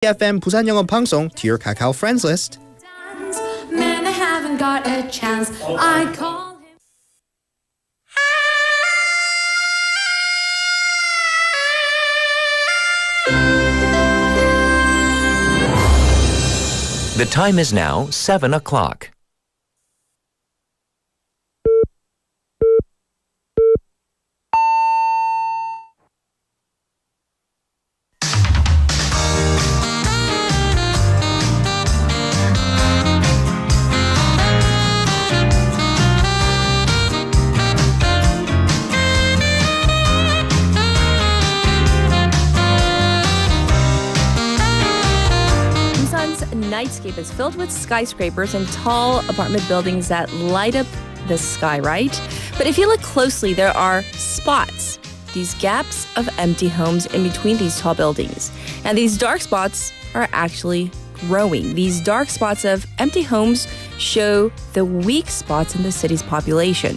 FM 부산 영어 방송 to your Kakao friends list. Man, I haven't got a chance. I call him. The time is now 7 o'clock. Nightscape is filled with skyscrapers and tall apartment buildings that light up the sky, right? But if you look closely, there are spots, these gaps of empty homes in between these tall buildings. And these dark spots are actually growing. These dark spots of empty homes show the weak spots in the city's population.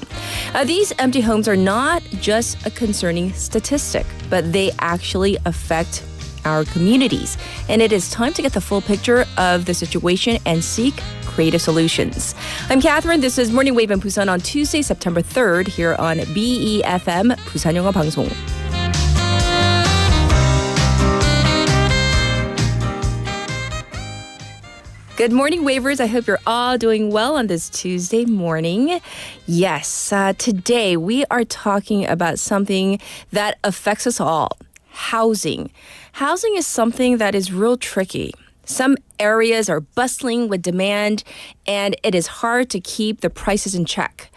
These empty homes are not just a concerning statistic, but they actually affect our communities. And it is time to get the full picture of the situation and seek creative solutions. I'm Catherine. This is Morning Wave in Busan on Tuesday, September 3rd here on BEFM 부산 영어 방송. Good morning, Wavers. I hope you're all doing well on this Tuesday morning. Yes, today we are talking about something that affects us all. Housing. Housing is something that is real tricky. Some areas are bustling with demand, and it is hard to keep the prices in check.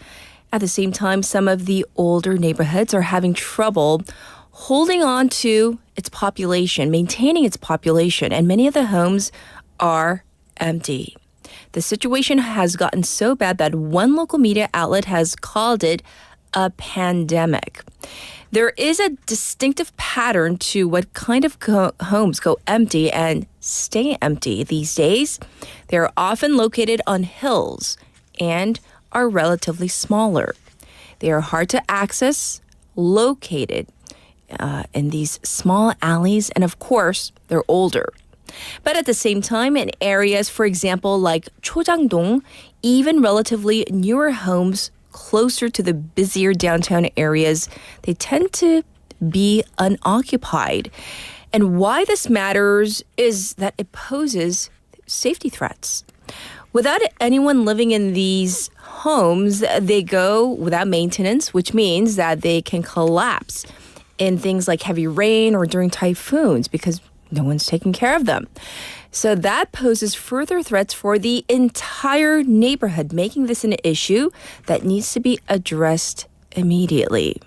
At the same time, some of the older neighborhoods are having trouble holding on to its population, maintaining its population, and many of the homes are empty. The situation has gotten so bad that one local media outlet has called it a pandemic. There is a distinctive pattern to what kind of homes go empty and stay empty these days. They are often located on hills and are relatively smaller. They are hard to access, located in these small alleys, and of course, they're older. But at the same time, in areas, for example, like Chojangdong, even relatively newer homes closer to the busier downtown areas, they tend to be unoccupied. And why this matters is that it poses safety threats. Without anyone living in these homes, they go without maintenance, which means that they can collapse in things like heavy rain or during typhoons because no one's taking care of them. So that poses further threats for the entire neighborhood, making this an issue that needs to be addressed immediately.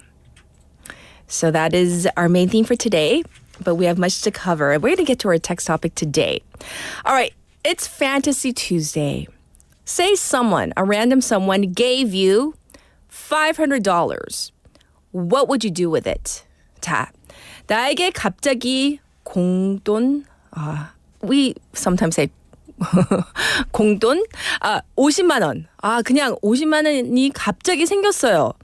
So that is our main theme for today, but we have much to cover. We're going to get to our text topic today. All right, it's Fantasy Tuesday. Say a random someone gave you $500. What would you do with it? 자, 나에게 갑자기 공돈, we sometimes say 공돈? 50만 원. 그냥 50만 원이 갑자기 생겼어요.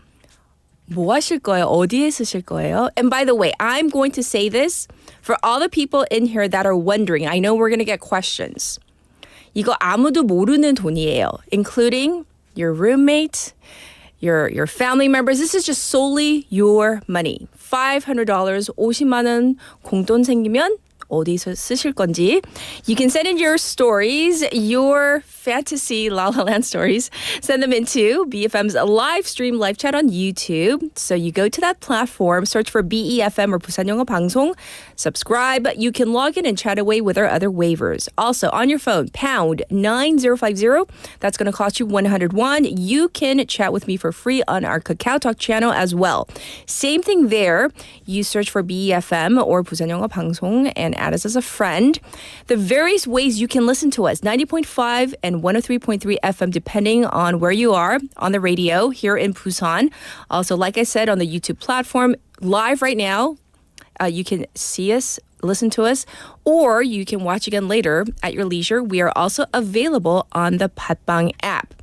뭐 하실 거예요? 어디에 쓰실 거예요? And by the way, I'm going to say this for all the people in here that are wondering. I know we're going to get questions. 이거 아무도 모르는 돈이에요. Including your roommate, your family members. This is just solely your money. $500, 50만 원 공돈 생기면 어디서 쓰실 건지. You can send in your stories, your fantasy La La Land stories. Send them into BFM's live stream, live chat on YouTube. So you go to that platform, search for BEFM or 부산 영어 방송, subscribe. You can log in and chat away with our other waivers. Also on your phone, pound 9050. That's going to cost you 101. You can chat with me for free on our Kakao Talk channel as well. Same thing there. You search for BEFM or 부산 영어 방송 and add us as a friend. The various ways you can listen to us, 90.5 and 103.3 FM, depending on where you are on the radio here in Busan. Also, like I said, on the YouTube platform, live right now, you can see us, listen to us, or you can watch again later at your leisure. We are also available on the Patbang app.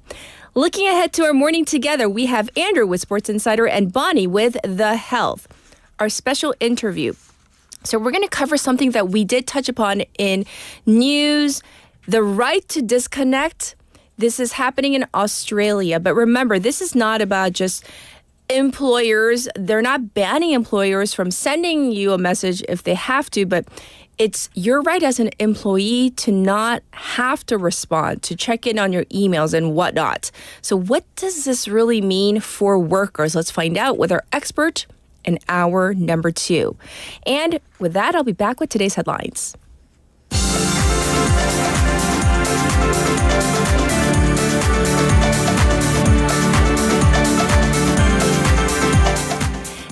Looking ahead to our morning together, we have Andrew with Sports Insider and Bonnie with The Health. Our special interview So we're going to cover something that we did touch upon in news, the right to disconnect. This is happening in Australia. But remember, this is not about just employers. They're not banning employers from sending you a message if they have to, but it's your right as an employee to not have to respond, to check in on your emails and whatnot. So what does this really mean for workers? Let's find out with our expert in hour number 2. And with that, I'll be back with today's headlines.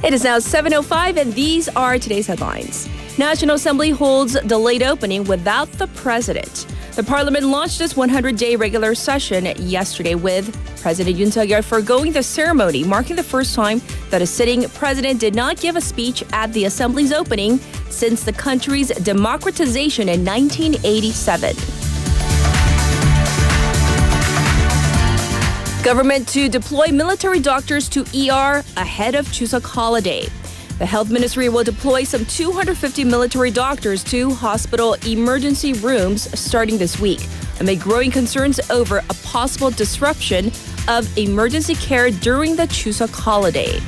It is now 7:05, and these are today's headlines. National Assembly holds delayed opening without the president. The parliament launched its 100-day regular session yesterday with President Yoon Suk-yeol foregoing the ceremony, marking the first time that a sitting president did not give a speech at the assembly's opening since the country's democratization in 1987. Government to deploy military doctors to ER ahead of Chuseok holiday. The health ministry will deploy some 250 military doctors to hospital emergency rooms starting this week, amid growing concerns over a possible disruption of emergency care during the Chuseok holiday.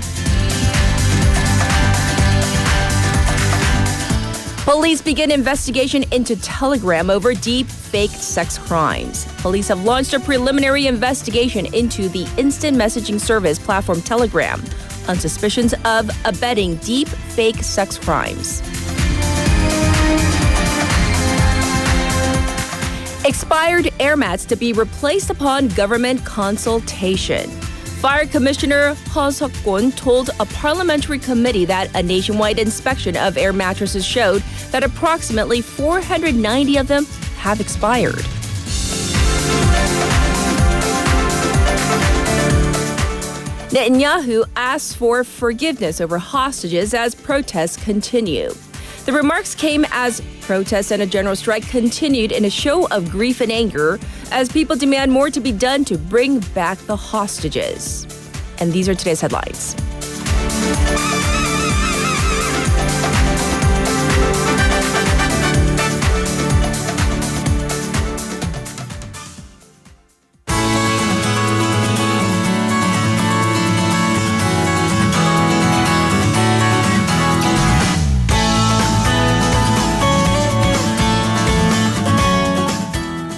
Police begin investigation into Telegram over deep fake sex crimes. Police have launched a preliminary investigation into the instant messaging service platform Telegram on suspicions of abetting deep fake sex crimes. Expired air mats to be replaced upon government consultation. Fire Commissioner Ho Seok-kwon told a parliamentary committee that a nationwide inspection of air mattresses showed that approximately 490 of them have expired. Netanyahu asks for forgiveness over hostages as protests continue. The remarks came as protests and a general strike continued in a show of grief and anger as people demand more to be done to bring back the hostages. And these are today's headlines.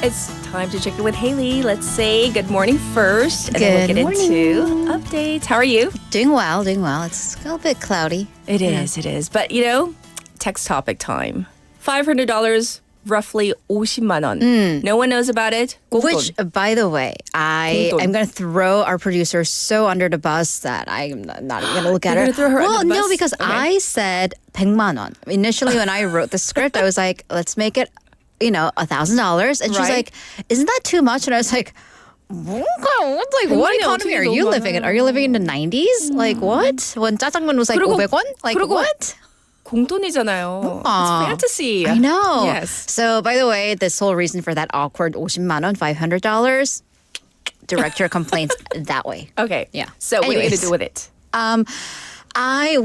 It's time to check in with Haley. Let's say good morning first, and then we'll get into updates. How are you? Doing well, doing well. It's a little bit cloudy. It is. But, text topic time. $500, roughly 50만 원. No one knows about it. Which, by the way, I'm going to throw our producer so under the bus that I'm not even going to look at her. You're gonna throw her well, under the no, bus? because Okay. I said 100만 원. Initially, when I wrote the script, I was like, let's make it, $1,000. And she's Right. like, isn't that too much? And I was like, what economy are you living in? Are you living in the 90s? Like what? When 짜장면 was like 그리고- 500원? Like 그리고- what? 공돈이잖아요. It's fantasy. I know. Yes. So, by the way, this whole reason for that awkward 50만 원, $500, direct your complaints that way. Okay. Yeah. So what are you going to Anyways. do with it?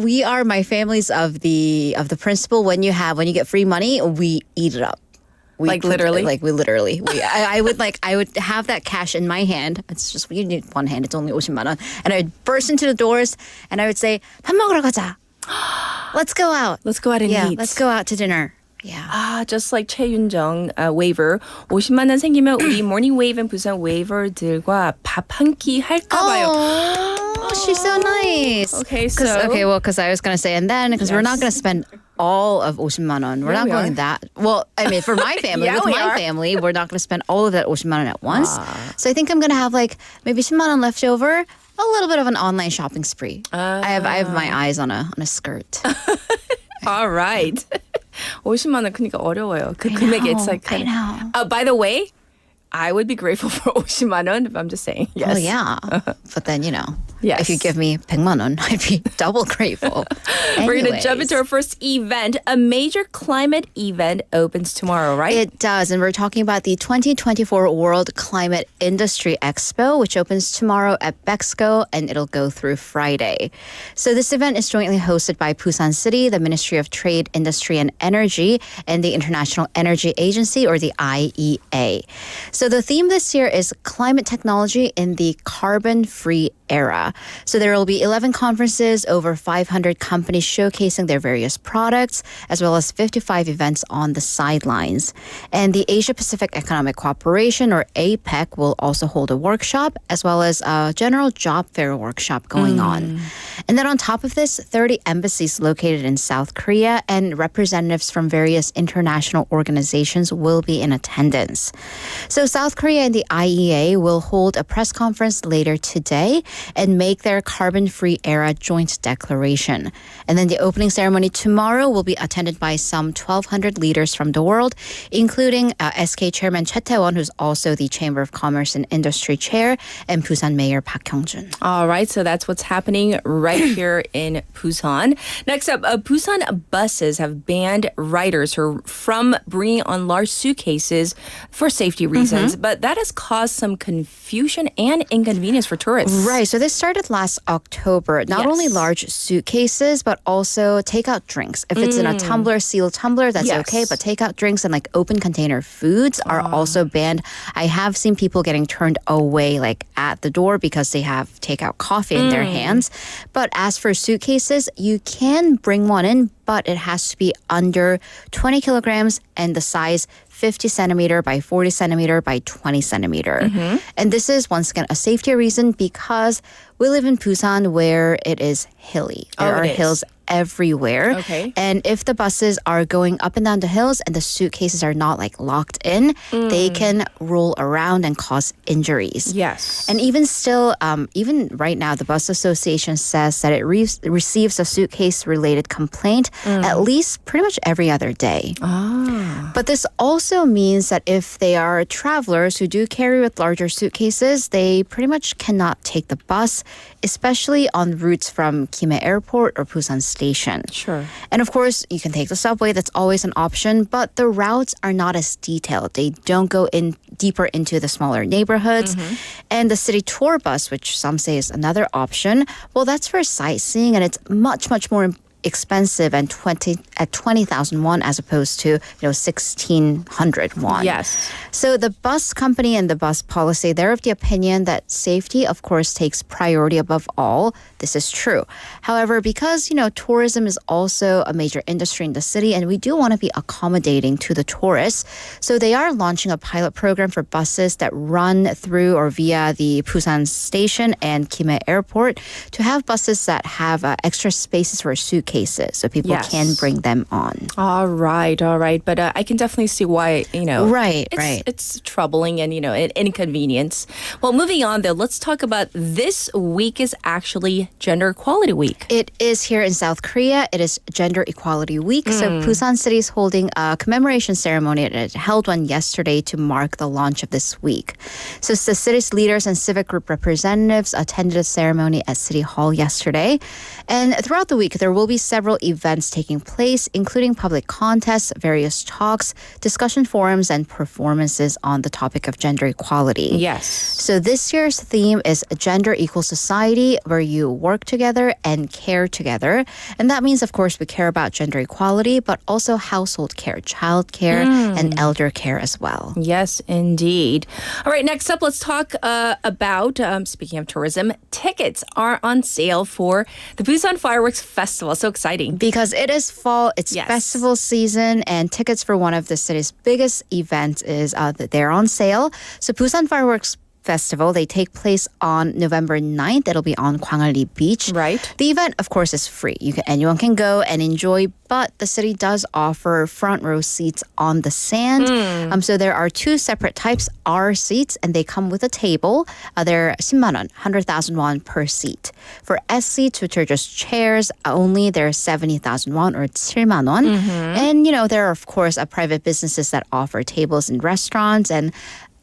We are my family's of the principle when you get free money, we eat it up. Like literally? I would have that cash in my hand. It's just you need one hand. It's only 50만 원. And I would burst into the doors and I would say, 밥 먹으러 가자. Let's go out. Let's go out and eat. Let's go out to dinner. Yeah. Just like 최윤정 waiver 50만 원 생기면 우리 morning wave and 부산 waiver들과 밥 한 끼 할까 봐요. Oh, she's so nice. Okay, Because I was going to say, and then, because we're not going to spend all of 50만 원. We're Yeah, not we going are. that. Well, I mean, for my family, Yeah, with we my are. family, we're not going to spend all of that 50만 원 at once. So I think I'm going to have maybe 10만 원 left over, a little bit of an online shopping spree. I have my eyes on a skirt. All right. 50만 원 그러니까 어려워요. 그 금액이 it's like I know. By the way, I would be grateful for 50만 원, if I'm just saying. Yes. Oh, yeah. But then, Yes. If you give me 100만 won, I'd be double grateful. We're going to jump Anyways. into our first event. A major climate event opens tomorrow, right? It does, and we're talking about the 2024 World Climate Industry Expo, which opens tomorrow at Bexco, and it'll go through Friday. So this event is jointly hosted by Busan City, the Ministry of Trade, Industry, and Energy, and the International Energy Agency, or the IEA. So the theme this year is climate technology in the carbon-free era. So there will be 11 conferences, over 500 companies showcasing their various products, as well as 55 events on the sidelines. And the Asia Pacific Economic Cooperation, or APEC, will also hold a workshop, as well as a general job fair workshop going on. And then on top of this, 30 embassies located in South Korea and representatives from various international organizations will be in attendance. So South Korea and the IEA will hold a press conference later today and make their carbon-free era joint declaration. And then the opening ceremony tomorrow will be attended by some 1,200 leaders from the world, including SK Chairman Choi Tae-won, who's also the Chamber of Commerce and Industry Chair, and Busan Mayor Park Hyung-jun. All right, so that's what's happening right here in Busan. Next up, Busan buses have banned riders from bringing on large suitcases for safety reasons, but that has caused some confusion and inconvenience for tourists. Right. So this started last October. Not only Yes. large suitcases, but also takeout drinks. If it's in a tumbler, sealed tumbler, that's Yes. okay. But takeout drinks and like open container foods are also banned. I have seen people getting turned away like at the door because they have takeout coffee in their hands. But as for suitcases, you can bring one in, but it has to be under 20 kilograms and the size 50 centimeter by 40 centimeter by 20 centimeter. And this is, once again, a safety reason because we live in Busan where it is hilly. There are it is. hills everywhere. Okay. And if the buses are going up and down the hills and the suitcases are not like locked in, they can roll around and cause injuries. Yes. And even still, even right now, the Bus Association says that it receives a suitcase-related complaint at least pretty much every other day. But this also means that if they are travelers who do carry with larger suitcases, they pretty much cannot take the bus, especially on routes from Gimhae Airport or Busan Station. Sure. And of course, you can take the subway. That's always an option. But the routes are not as detailed. They don't go in deeper into the smaller neighborhoods. And the city tour bus, which some say is another option, well, that's for sightseeing, and it's much, much more expensive and 20,000 won as opposed to 1,600 won. Yes. So the bus company and the bus policy, they're of the opinion that safety, of course, takes priority above all. This is true. However, because tourism is also a major industry in the city, and we do want to be accommodating to the tourists, so they are launching a pilot program for buses that run through or via the Busan Station and Gimhae Airport to have buses that have extra spaces for suitcases, so people Yes. can bring them on. All right. But I can definitely see why, Right, right. It's troubling and, an inconvenience. Well, moving on, though, let's talk about this week is actually Gender Equality Week. It is here in South Korea. It is Gender Equality Week. So Busan City is holding a commemoration ceremony. It held one yesterday to mark the launch of this week. So the city's leaders and civic group representatives attended a ceremony at City Hall yesterday. And throughout the week, there will be several events taking place, including public contests, various talks, discussion forums, and performances on the topic of gender equality. Yes. So this year's theme is Gender Equal Society, where you work together and care together. And that means, of course, we care about gender equality, but also household care, child care, and elder care as well. Yes, indeed. All right, next up, let's talk about, speaking of tourism, tickets are on sale for the Busan Fireworks Festival. So exciting. Because it is fall, it's Yes. festival season, and tickets for one of the city's biggest events is they're on sale. So Busan Fireworks Festival, they take place on November 9th. It'll be on Gwangalli Beach. Right. The event, of course, is free. Anyone can go and enjoy, but the city does offer front row seats on the sand. So there are two separate types, R seats, and they come with a table. They're 10만 won, 100,000 won per seat. For S seats, which are just chairs only, they're 70,000 won or 7만 won. And, there are, of course, private businesses that offer tables in restaurants, and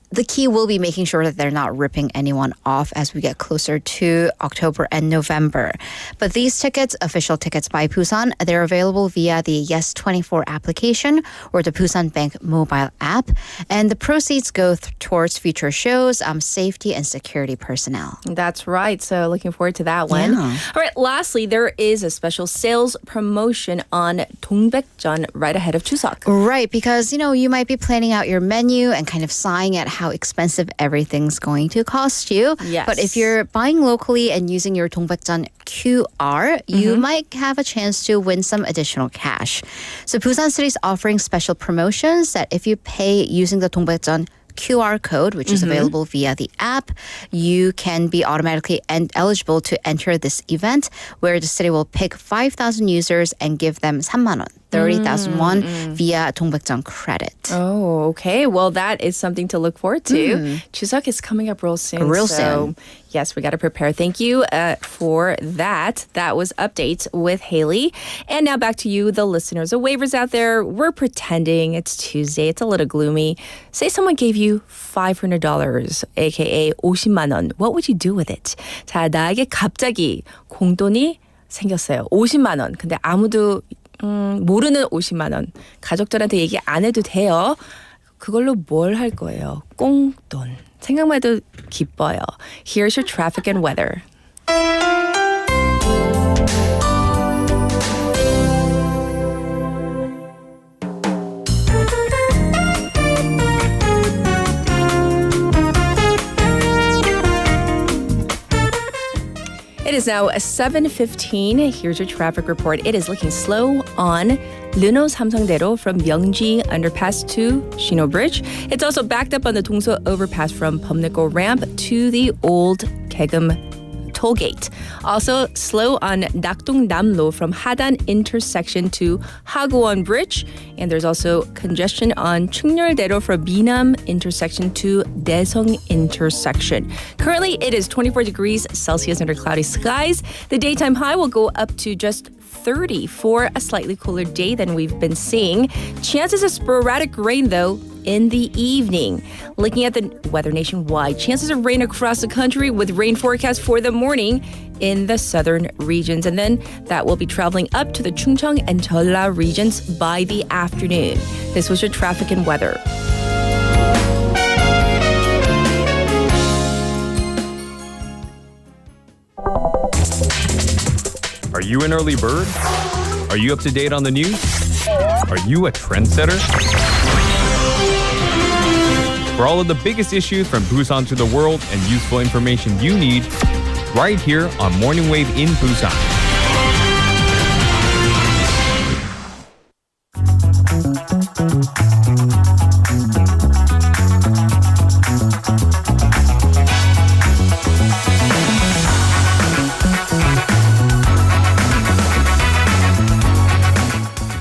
the key will be making sure that they're not ripping anyone off as we get closer to October and November. But these tickets, official tickets by Busan, they're available via the Yes24 application or the Busan Bank mobile app. And the proceeds go towards future shows, safety and security personnel. That's right. So looking forward to that one. Yeah. All right. Lastly, there is a special sales promotion on Dongbekjeon right ahead of Chuseok. Right, because, you might be planning out your menu and kind of sighing at how expensive everything's going to cost you. Yes. But if you're buying locally and using your Dongbekjeon QR, you might have a chance to win some additional cash. So Busan City is offering special promotions that if you pay using the Dongbekjeon QR code, which is available via the app, you can be automatically eligible to enter this event where the city will pick 5,000 users and give them 3만 원, 30,000 won via Dongbekjeon credit. Oh, okay. Well, that is something to look forward to. Chuseok is coming up real soon. Soon. Yes, we got to prepare. Thank you for that. That was Updates with Haley. And now back to you, the listeners. The waivers out there, we're pretending it's Tuesday. It's a little gloomy. Say someone gave you $500, aka 50만 원. What would you do with it? 자, 나에게 갑자기 공돈이 생겼어요. 50만 원. 근데 아무도 모르는 50만 원. 가족들한테 얘기 안 해도 돼요. 그걸로 뭘 할 거예요? 꽁돈. 생각만 해도 기뻐요. Here's your traffic and weather. It is now 7:15. Here's your traffic report. It is looking slow on Luno Samsungdaedo from Myeongji Underpass to Shino Bridge. It's also backed up on the Dongso Overpass from Pumniko Ramp to the Old Kegum toll gate. Also slow on Nakdong Namlo from Hadan intersection to Hagwon Bridge. And there's also congestion on Chungnyeoldaedo from Minam intersection to Daesung intersection. Currently, it is 24 degrees Celsius under cloudy skies. The daytime high will go up to just 30 for a slightly cooler day than we've been seeing. Chances of sporadic rain, though, in the evening. Looking at the weather nationwide, chances of rain across the country with rain forecast for the morning in the southern regions. And then that will be traveling up to the Chungcheong and Jeolla regions by the afternoon. This was your traffic and weather. Are you an early bird? Are you up to date on the news? Are you a trendsetter? For all of the biggest issues from Busan to the world and useful information you need, right here on Morning Wave in Busan.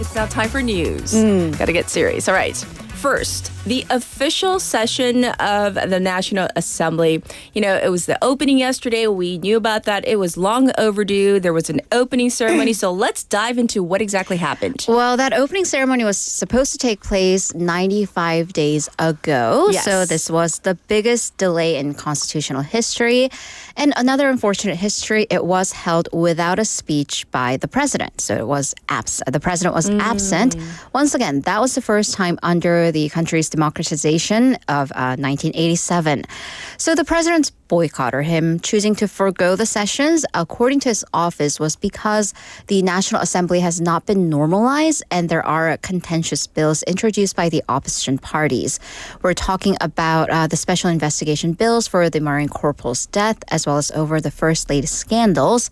It's now time for news. Gotta get serious. All right. First, the official session of the National Assembly. You know, it was the opening yesterday. We knew about that. It was long overdue. There was an opening ceremony. So let's dive into what exactly happened. Well, that opening ceremony was supposed to take place 95 days ago. Yes. So this was the biggest delay in constitutional history. And another unfortunate history, it was held without a speech by the president. So it was the president was absent. Once again, that was the first time under the country's democratization of 1987. So the president's boycott, or him choosing to forego the sessions, according to his office, was because the National Assembly has not been normalized and there are contentious bills introduced by the opposition parties. We're talking about the special investigation bills for the Marine Corporal's death, as well as over the First Lady's scandals.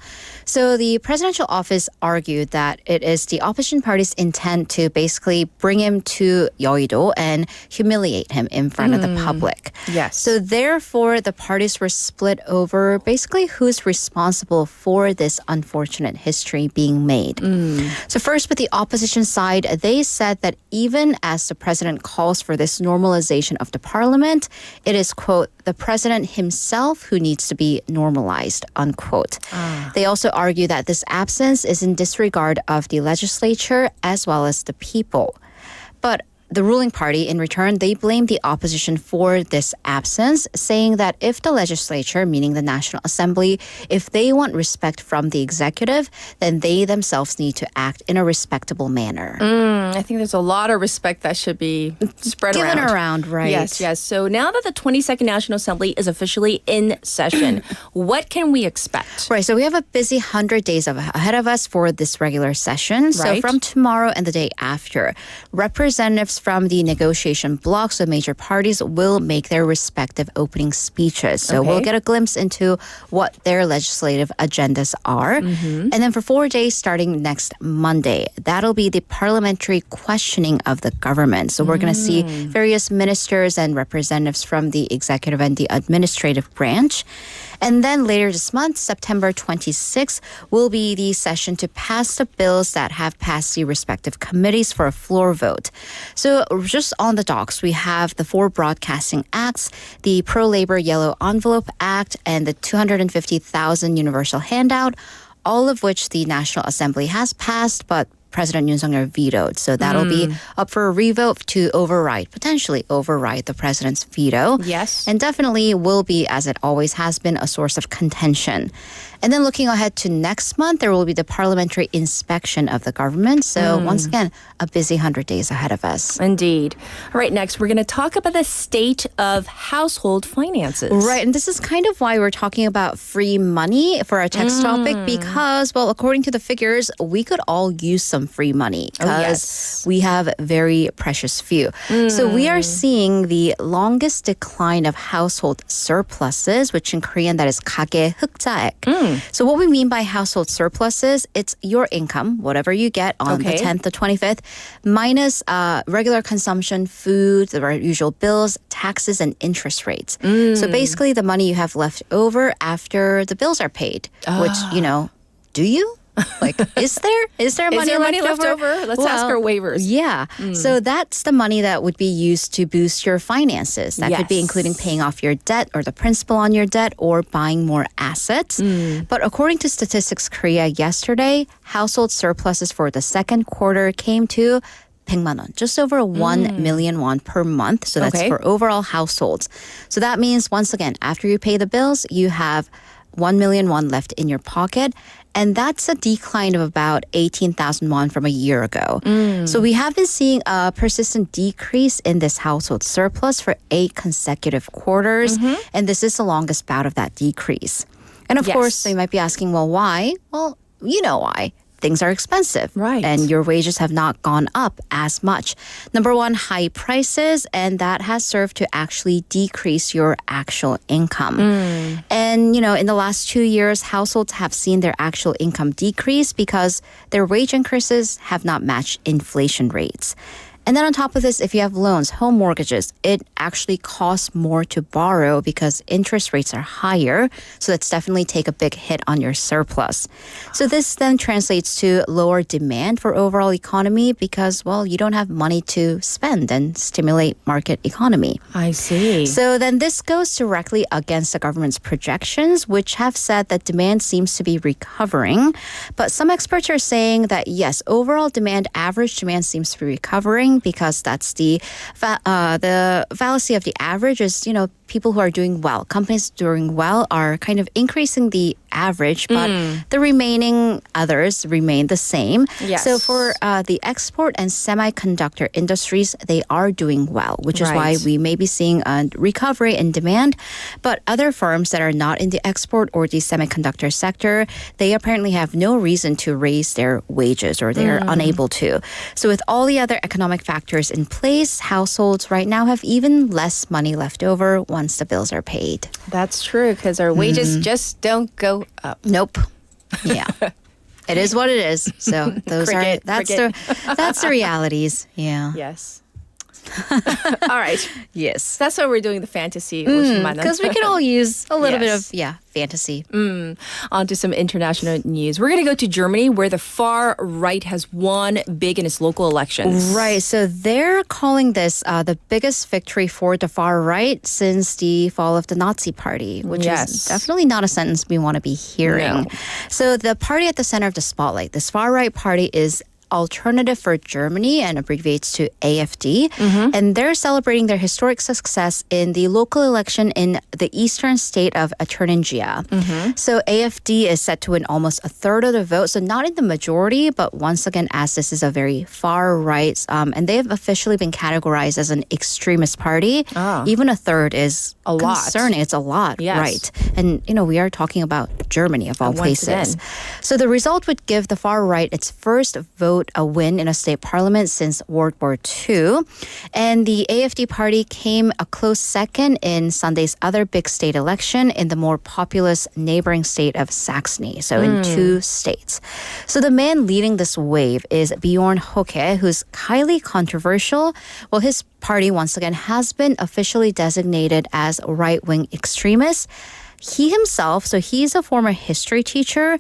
So the presidential office argued that it is the opposition party's intent to basically bring him to Yeouido and humiliate him in front of the public. Yes. So therefore, the parties were split over basically who's responsible for this unfortunate history being made. So first, with the opposition side, they said that even as the president calls for this normalization of the parliament, it is, quote, the president himself who needs to be normalized, unquote. They also argue that this absence is in disregard of the legislature as well as the people. But the ruling party, in return, they blame the opposition for this absence, saying that if the legislature, meaning the National Assembly, if they want respect from the executive, then they themselves need to act in a respectable manner. I think there's a lot of respect that should be spread Given around. around, right? Yes, yes. So now that the 22nd National Assembly is officially in session, what can we expect? Right, so we have a busy 100 days ahead of us for this regular session. So Right. from tomorrow and the day after, representatives from the negotiation blocks of major parties will make their respective opening speeches. So we'll Okay. get a glimpse into what their legislative agendas are. And then for 4 days starting next Monday, that'll be the parliamentary questioning of the government. So we're going to see various ministers and representatives from the executive and the administrative branch. And then later this month, September 26th, will be the session to pass the bills that have passed the respective committees for a floor vote. So just on the docs, we have the 4 broadcasting acts, the pro-labor Yellow Envelope Act, and the 250,000 universal handout, all of which the National Assembly has passed, but President Yoon Suk-yeol vetoed. So that'll be up for a revote to potentially override the president's veto. Yes. And definitely will be, as it always has been, a source of contention. And then looking ahead to next month, there will be the parliamentary inspection of the government. So once again, a busy 100 days ahead of us. Indeed. All right, next, we're going to talk about the state of household finances. Right, and this is kind of why we're talking about free money for our text topic because, well, according to the figures, we could all use some free money because yes. we have very precious few. So we are seeing the longest decline of household surpluses, which in Korean that is 가계 흑자액. So what we mean by household surpluses, it's your income, whatever you get on the Okay. 10th, the 25th, minus regular consumption, food, the usual bills, taxes, and interest rates. So basically the money you have left over after the bills are paid, which, do you? Like, is there money, there money left left over? Let's ask our waivers. Yeah. So that's the money that would be used to boost your finances. That could be Yes. including paying off your debt or the principal on your debt or buying more assets. But according to Statistics Korea yesterday, household surpluses for the second quarter came to 100만 won, just over 1 million won per month. So that's Okay. for overall households. So that means, once again, after you pay the bills, you have 1 million won left in your pocket. And that's a decline of about 18,000 won from a year ago. So we have been seeing a persistent decrease in this household surplus for 8 consecutive quarters. And this is the longest bout of that decrease. And of Yes. course, you might be asking, well, why? Well, you know why. Things are expensive. Right. And your wages have not gone up as much. Number one, high prices, and that has served to actually decrease your actual income. And, in the last 2 years, households have seen their actual income decrease because their wage increases have not matched inflation rates. And then on top of this, if you have loans, home mortgages, it actually costs more to borrow because interest rates are higher. So that's definitely take a big hit on your surplus. So this then translates to lower demand for overall economy because, well, you don't have money to spend and stimulate market economy. I see. So then this goes directly against the government's projections, which have said that demand seems to be recovering. But some experts are saying that, yes, overall demand, average demand seems to be recovering because that's the fallacy of the average is, people who are doing well, companies doing well are kind of increasing the average, but the remaining others remain the same. Yes. So for the export and semiconductor industries, they are doing well, which is why Right. we may be seeing a recovery in demand. But other firms that are not in the export or the semiconductor sector, they apparently have no reason to raise their wages or they're unable to. So with all the other economic factors in place, households right now have even less money left over once the bills are paid. That's true because our wages just don't go up. Nope. Yeah. It is what it is. So those Cricket, that's cricket. that's the realities. Yeah. Yes. All right. Yes. That's why we're doing the fantasy. 50만 원. Because we can all use a little bit Yes. of fantasy. On to some international news. We're going to go to Germany where the far right has won big in its local elections. Right. So they're calling this the biggest victory for the far right since the fall of the Nazi Party, which Yes. is definitely not a sentence we want to be hearing. No. So the party at the center of the spotlight, this far right party, is Alternative for Germany and abbreviates to AFD. And they're celebrating their historic success in the local election in the eastern state of Thuringia. So AFD is set to win almost a third of the vote. So not in the majority, but once again, as this is a very far right, and they have officially been categorized as an extremist party. Even a third is A lot. concerning. It's a lot, Yes. right? And, we are talking about Germany of all Once places. again. So the result would give the far right its first vote a win in a state parliament since World War II. And the AFD party came a close second in Sunday's other big state election in the more populous neighboring state of Saxony, so in 2 states. So the man leading this wave is Bjorn Höcke, who's highly controversial. Well, his party, once again, has been officially designated as right-wing extremist. He himself, so he's a former history teacher,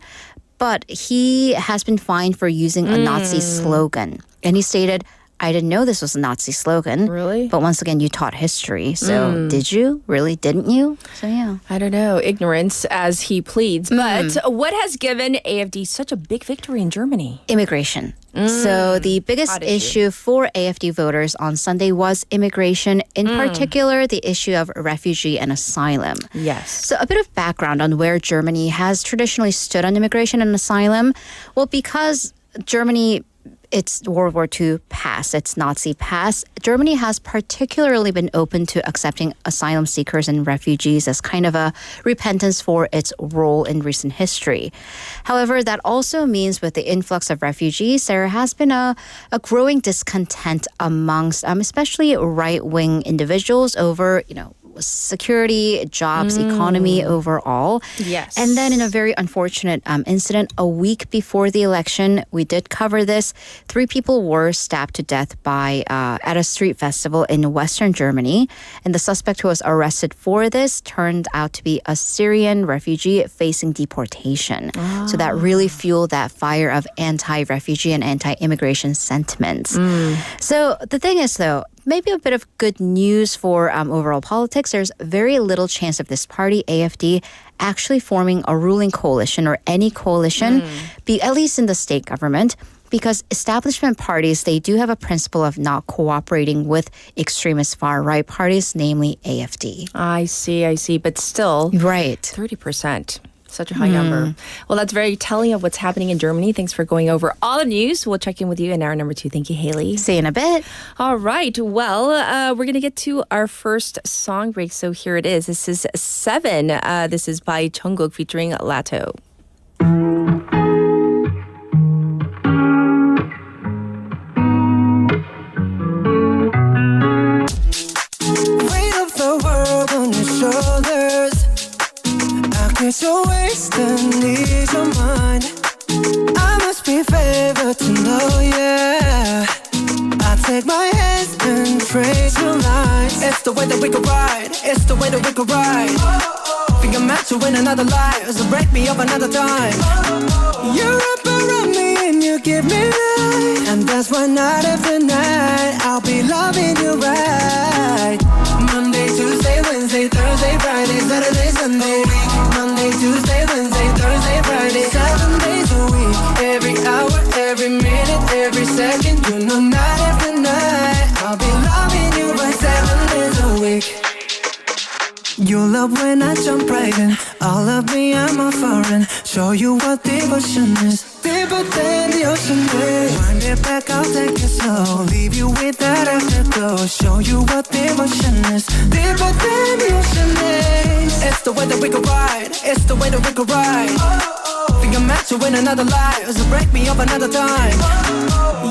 but he has been fined for using a Nazi slogan. And he stated, I didn't know this was a Nazi slogan. Really? But once again, you taught history. So did you? Really? Didn't you? So yeah. I don't know, ignorance as he pleads. But what has given AFD such a big victory in Germany? Immigration. So the biggest Hot issue. issue for AFD voters on Sunday was immigration, in particular the issue of refugee and asylum. Yes. So a bit of background on where Germany has traditionally stood on immigration and asylum. Well, because Germany, it's World War II past, it's Nazi past, Germany has particularly been open to accepting asylum seekers and refugees as kind of a repentance for its role in recent history. However, that also means with the influx of refugees, there has been a growing discontent amongst especially right-wing individuals over, security, jobs, economy overall. Yes. And then in a very unfortunate incident, a week before the election, we did cover this. 3 people were stabbed to death at a street festival in Western Germany. And the suspect who was arrested for this turned out to be a Syrian refugee facing deportation. So that really fueled that fire of anti-refugee and anti-immigration sentiments. So the thing is, though, maybe a bit of good news for overall politics. There's very little chance of this party, AFD, actually forming a ruling coalition or any coalition, at least in the state government, because establishment parties, they do have a principle of not cooperating with extremist far-right parties, namely AFD. I see. But still, Right. 30%. Such a high number. Well, that's very telling of what's happening in Germany. Thanks for going over all the news. We'll check in with you in hour number 2. Thank you, Haley. See you in a bit. All right. Well, we're going to get to our first song break. So here it is. This is 7. This is by Jungkook featuring Lato. Weight of the world on your shoulders. I guess you're wasting ease your mind. I must be favored to know, yeah. I take my hands and trace your lines. It's the way that we could ride. It's the way that we could ride. Think I'm meant to win another life, so break me up another time. You wrap around me and you give me life, and that's why night after night I'll be loving you right. Monday, Tuesday, Wednesday, Thursday, Friday, Saturday, Sunday. Monday, Tuesday, Wednesday, Thursday, Friday, 7 days a week. Every hour, every minute, every second. You know night after night I'll be loving you right 7 days a week. You love when I jump right in. All of me, I'm a foreign. Show you what devotion is. Deeper than the ocean is. Wind it back, I'll take it slow. Leave you with that afterglow. Show you what devotion is. Deeper than the ocean is. It's the way that we could ride. It's the way that we could ride. Think I'm meant to win another life, so break me up another time.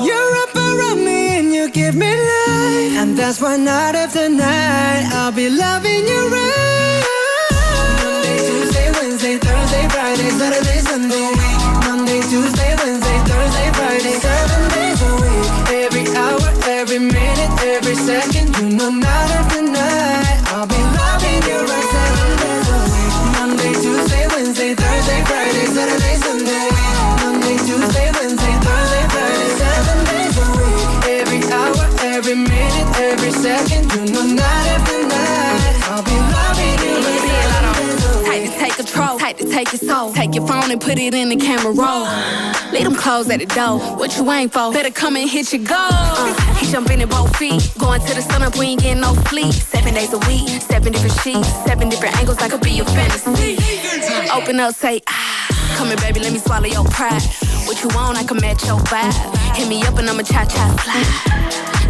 You wrap around me and you give me life, and that's why night after night I'll be loving you right. Monday, Tuesday, Wednesday, Thursday, Friday, Saturday, Sunday. Monday, Tuesday, Wednesday, Thursday, Friday, 7 days a week. Every hour, every minute, every second. You know night after night I'll be loving you right 7 days a week. Monday, Tuesday, Wednesday, Thursday, Friday, Saturday, Sunday. Monday, Tuesday, Wednesday, Thursday, Friday, 7 days a week. Every hour, every minute, every second. You know night after night I'll be loving you right 7 days a week. take control. Type to take your soul. Take your phone and put it in the camera roll. Leave them clothes at the door. What you ain't for? Better come and hit your goal. He jumping in both feet. Going to the sun up, we ain't getting no sleep. 7 days a week, 7 different sheets, 7 different angles, that could be your fantasy. Open up, say, come here, baby, let me swallow your pride. What you want, I can match your vibe. Hit me up and I'ma cha-cha slide.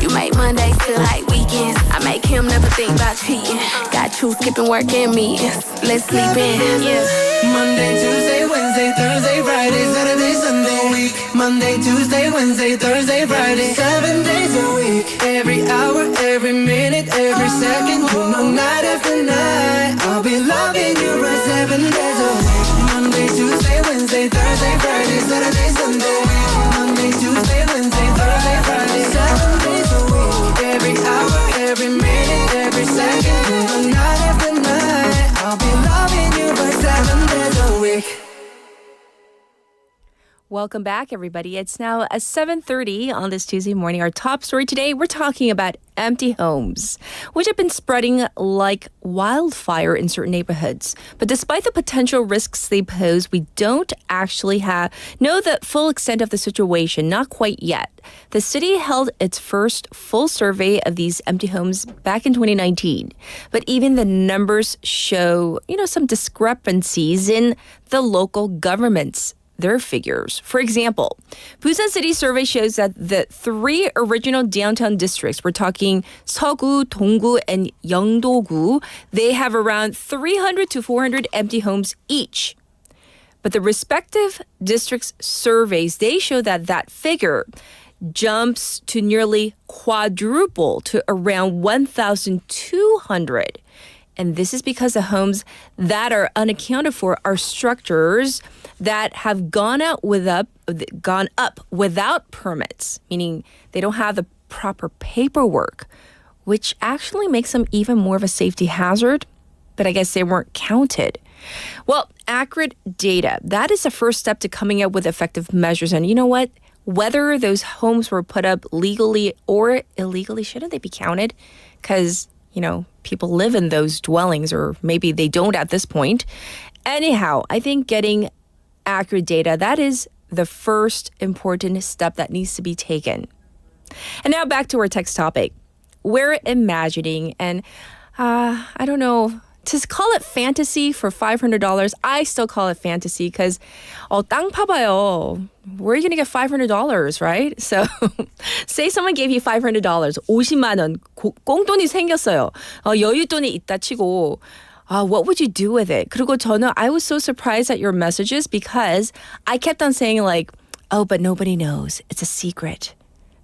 You make Mondays feel like weekends. I make him never think about cheating. Got you skipping work and meetings. Let's sleep in, yeah. Monday, Tuesday, Wednesday, Thursday, Friday, Saturday, Sunday, week. Monday, Tuesday, Wednesday, Thursday, Friday, 7 days a week. Every hour, every minute, every second, you know, night after night, I'll be loving you for 7 days a week. Monday, Tuesday, Wednesday, Thursday, Friday, Saturday, Sunday, Monday, Tuesday, Wednesday, Thursday, Friday, 7 days a week. Every hour, every minute, every second, you know, night after night, I'll be loving you for 7 days a week. Welcome back, everybody. It's now 7:30 on this Tuesday morning. Our top story today, we're talking about empty homes, which have been spreading like wildfire in certain neighborhoods. But despite the potential risks they pose, we don't actually know the full extent of the situation, not quite yet. The city held its first full survey of these empty homes back in 2019. But even the numbers show, some discrepancies in the local governments. Their figures. For example, Busan City survey shows that the 3 original downtown districts, we're talking Seogu, Donggu, and Yeongdo-gu, they have around 300 to 400 empty homes each. But the respective districts' surveys, they show that figure jumps to nearly quadruple to around 1,200. And this is because the homes that are unaccounted for are structures that have gone up without permits, meaning they don't have the proper paperwork, which actually makes them even more of a safety hazard. But I guess they weren't counted. Well, accurate data, that is the first step to coming up with effective measures. And you know what? Whether those homes were put up legally or illegally, shouldn't they be counted? Because people live in those dwellings, or maybe they don't at this point. Anyhow, I think getting accurate data, that is the first important step that needs to be taken. And now back to our text topic. We're imagining, and I don't know, to call it fantasy for $500, I still call it fantasy because 땅 파봐요. Where are you going to get $500, right? So say someone gave you $500, 50만 원, 꽁돈이 생겼어요. 여윳돈이 있다 치고 what would you do with it? 그리고 I was so surprised at your messages because I kept on saying but nobody knows. It's a secret.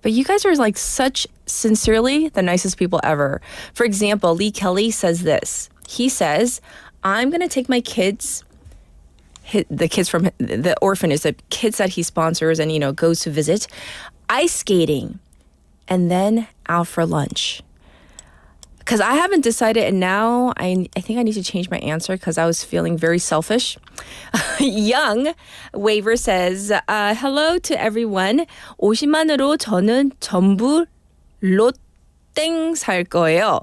But you guys are such sincerely the nicest people ever. For example, Lee Kelly says this. He says, I'm going to take my kids, the kids from the orphanage, the kids that he sponsors and, goes to visit, ice skating, and then out for lunch. Because I haven't decided, and now I think I need to change my answer because I was feeling very selfish. Young Waver says, hello to everyone. 50만으로 저는 전부 롯땡 살 거예요.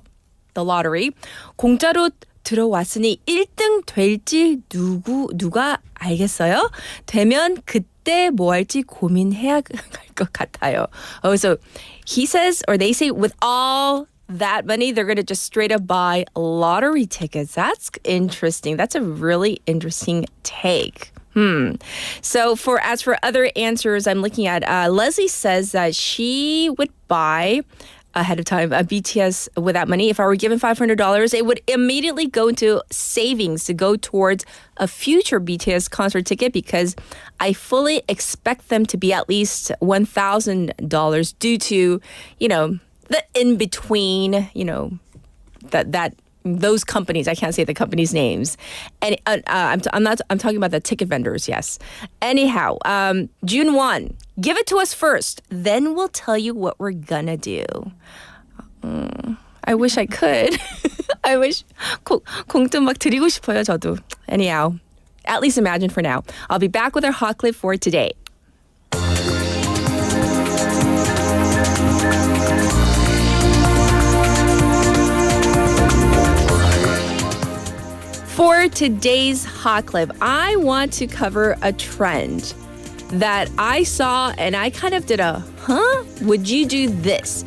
The lottery. 공짜로 들어왔으니 1등 될지 누가 알겠어요? 되면 그때 뭐 할지 고민해야 할 것 같아요. Oh, so he says, or they say, with all that money, they're going to just straight up buy lottery tickets. That's interesting. That's a really interesting take. So as for other answers I'm looking at, Leslie says that she would buy ahead of time BTS with that money. If I were given $500, it would immediately go into savings to go towards a future BTS concert ticket because I fully expect them to be at least $1,000 due to, the in-between, that those companies. I can't say the companies' names. And I'm talking about the ticket vendors, yes. Anyhow, June 1, give it to us first. Then we'll tell you what we're gonna do. I wish I could. I wish 공돈 막 드리고 싶어요, 저도. Anyhow, at least imagine for now. I'll be back with our hot clip for today. For today's hot clip, I want to cover a trend that I saw and I kind of did a, would you do this?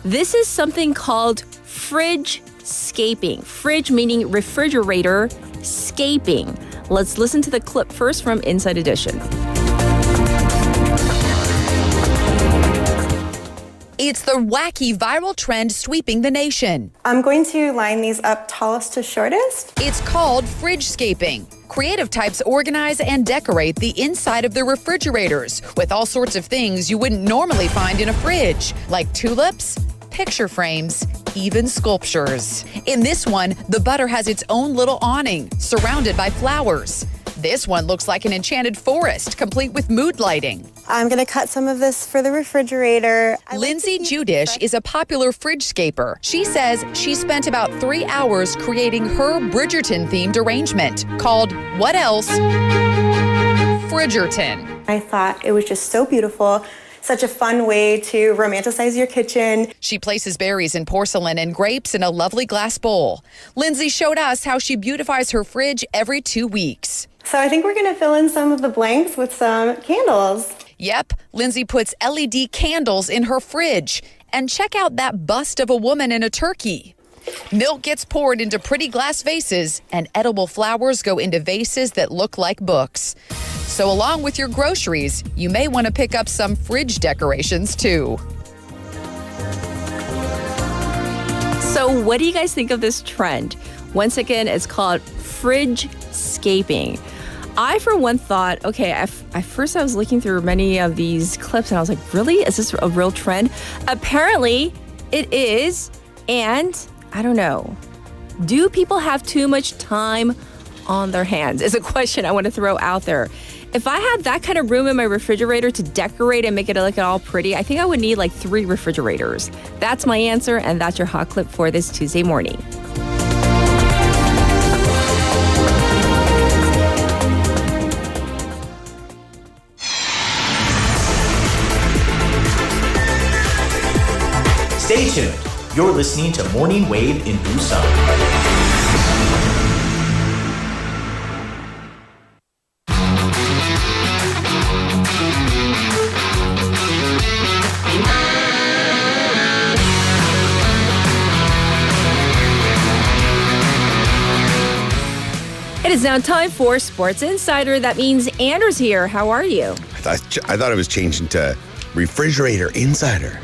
This is something called fridge scaping. Fridge meaning refrigerator, scaping. Let's listen to the clip first from Inside Edition. It's the wacky viral trend sweeping the nation. I'm going to line these up tallest to shortest. It's called fridge-scaping. Creative types organize and decorate the inside of their refrigerators with all sorts of things you wouldn't normally find in a fridge, like tulips, picture frames, even sculptures. In this one, the butter has its own little awning, surrounded by flowers. This one looks like an enchanted forest, complete with mood lighting. I'm going to cut some of this for the refrigerator. Lindsay Judish is a popular fridge scaper. She says she spent about 3 hours creating her Bridgerton-themed arrangement called What Else? Fridgerton. I thought it was just so beautiful. Such a fun way to romanticize your kitchen. She places berries in porcelain and grapes in a lovely glass bowl. Lindsay showed us how she beautifies her fridge every 2 weeks. So I think we're going to fill in some of the blanks with some candles. Yep, Lindsay puts LED candles in her fridge. And check out that bust of a woman in a turkey. Milk gets poured into pretty glass vases, and edible flowers go into vases that look like books. So along with your groceries, you may want to pick up some fridge decorations too. So what do you guys think of this trend? Once again, it's called fridge scaping. I, for one, thought, okay, at first I was looking through many of these clips and I was like, really? Is this a real trend? Apparently, it is. And I don't know. Do people have too much time on their hands? Is a question I want to throw out there. If I had that kind of room in my refrigerator to decorate and make it look all pretty, I think I would need like 3 refrigerators. That's my answer, and that's your hot clip for this Tuesday morning. Stay tuned. You're listening to Morning Wave in Busan. It is now time for Sports Insider. That means Andrew's here. How are you? I thought it was changing to Refrigerator Insider.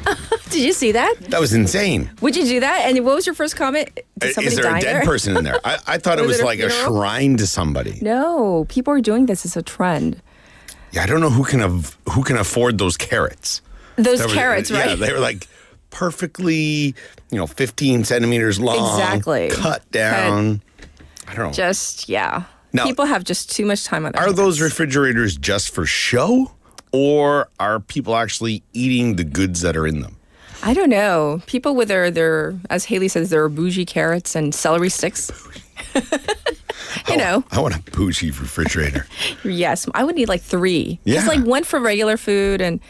Did you see that? That was insane. Would you do that? And what was your first comment? Did somebody Is there die a dead person in there? I thought it was like a shrine to somebody. No, people are doing this. It's a trend. Yeah, I don't know who can afford those carrots. Those carrots, right? Yeah, they were like perfectly, 15 centimeters long. Exactly. Cut down. I don't know. Just, yeah. Now, people have just too much time on their hands. hands. Are those refrigerators just for show? Or are people actually eating the goods that are in them? I don't know. People with their as Haley says, their bougie carrots and celery sticks. I want a bougie refrigerator. Yes, I would need like 3. Yeah. Just like 1 for regular food, and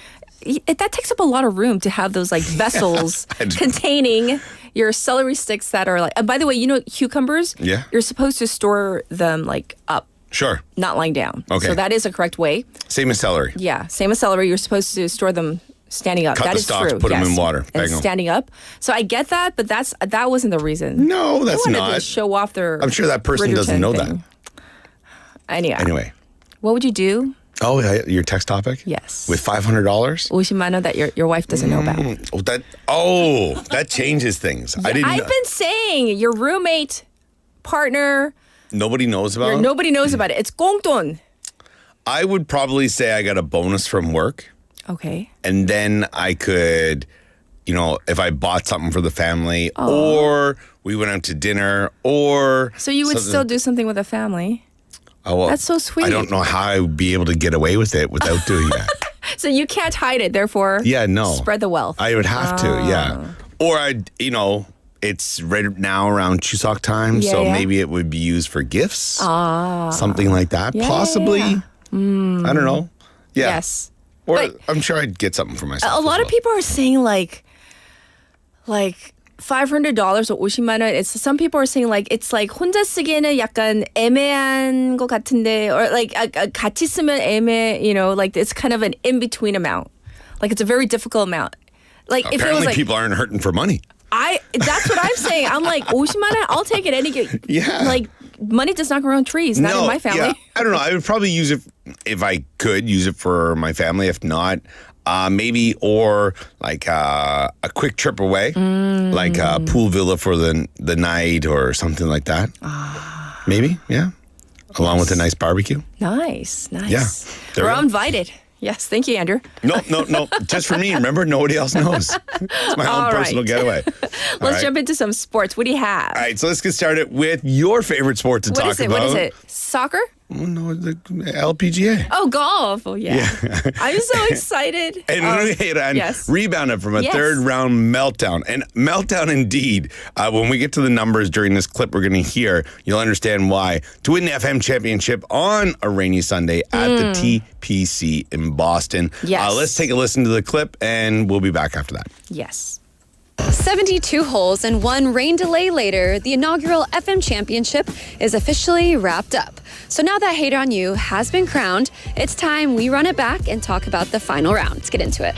that takes up a lot of room to have those like vessels containing your celery sticks that are like. And by the way, cucumbers. Yeah. You're supposed to store them like up. Sure. Not lying down. Okay. So that is a correct way. Same as celery. Yeah, same as celery. You're supposed to store them standing up. Cut That the is stalks, true. put them in water. And Bang 'em. standing up. So I get that, but that wasn't the reason. No, that's they wanted not. to show off their. I'm sure that person doesn't know that. Anyway. What would you do? Oh, your text topic? Yes. With $500? 50만 원 that your wife doesn't know about. That changes things. Yeah, I've been saying your roommate, partner. Nobody knows about it? Nobody knows about it. It's 꽁돈. I would probably say I got a bonus from work. Okay. And then I could, if I bought something for the family or we went out to dinner or. So you would still do something with a family. Oh, well, that's so sweet. I don't know how I would be able to get away with it without doing that. So you can't hide it, therefore. Yeah, no. Spread the wealth. I would have to, yeah. Or it's right now around Chuseok time, so maybe it would be used for gifts. Something like that, possibly. I don't know. Yeah. Yes. Or I'm sure I'd get something for myself. A lot of people are saying like $500 or 50만 원. It's some people are saying like it's like 혼자 쓰기에는 약간 애매한 것 같은데, or like 같이 쓰면 you know, like it's kind of an in between amount. Like it's a very difficult amount. Like if it was Apparently, like people aren't hurting for money. that's what I'm saying. I'm like 50만 원. I'll take it any. Yeah. Like money does not grow on trees. Not in my family. Yeah. I don't know. I would probably use it if I could use it for my family. If not, maybe or like a quick trip away, like a pool villa for the night or something like that. Maybe, yeah. Along with a nice barbecue. Nice. Yeah. We're all invited. Yes, thank you, Andrew. No. Just for me. Remember, nobody else knows. It's my own personal getaway. Let's jump into some sports. What do you have? All right, so let's get started with your favorite sport to talk about. What is it? Soccer? Oh, no, the LPGA. Oh, golf. Oh, yeah. I'm so excited. And rebounded from a third round meltdown. And meltdown indeed. When we get to the numbers during this clip we're going to hear, you'll understand why. To win the FM championship on a rainy Sunday at the TPC in Boston. Yes. Let's take a listen to the clip and we'll be back after that. Yes. 72 holes and one rain delay later, the inaugural FM Championship is officially wrapped up. So now that Hate On You has been crowned, it's time we run it back and talk about the final round. Let's get into it.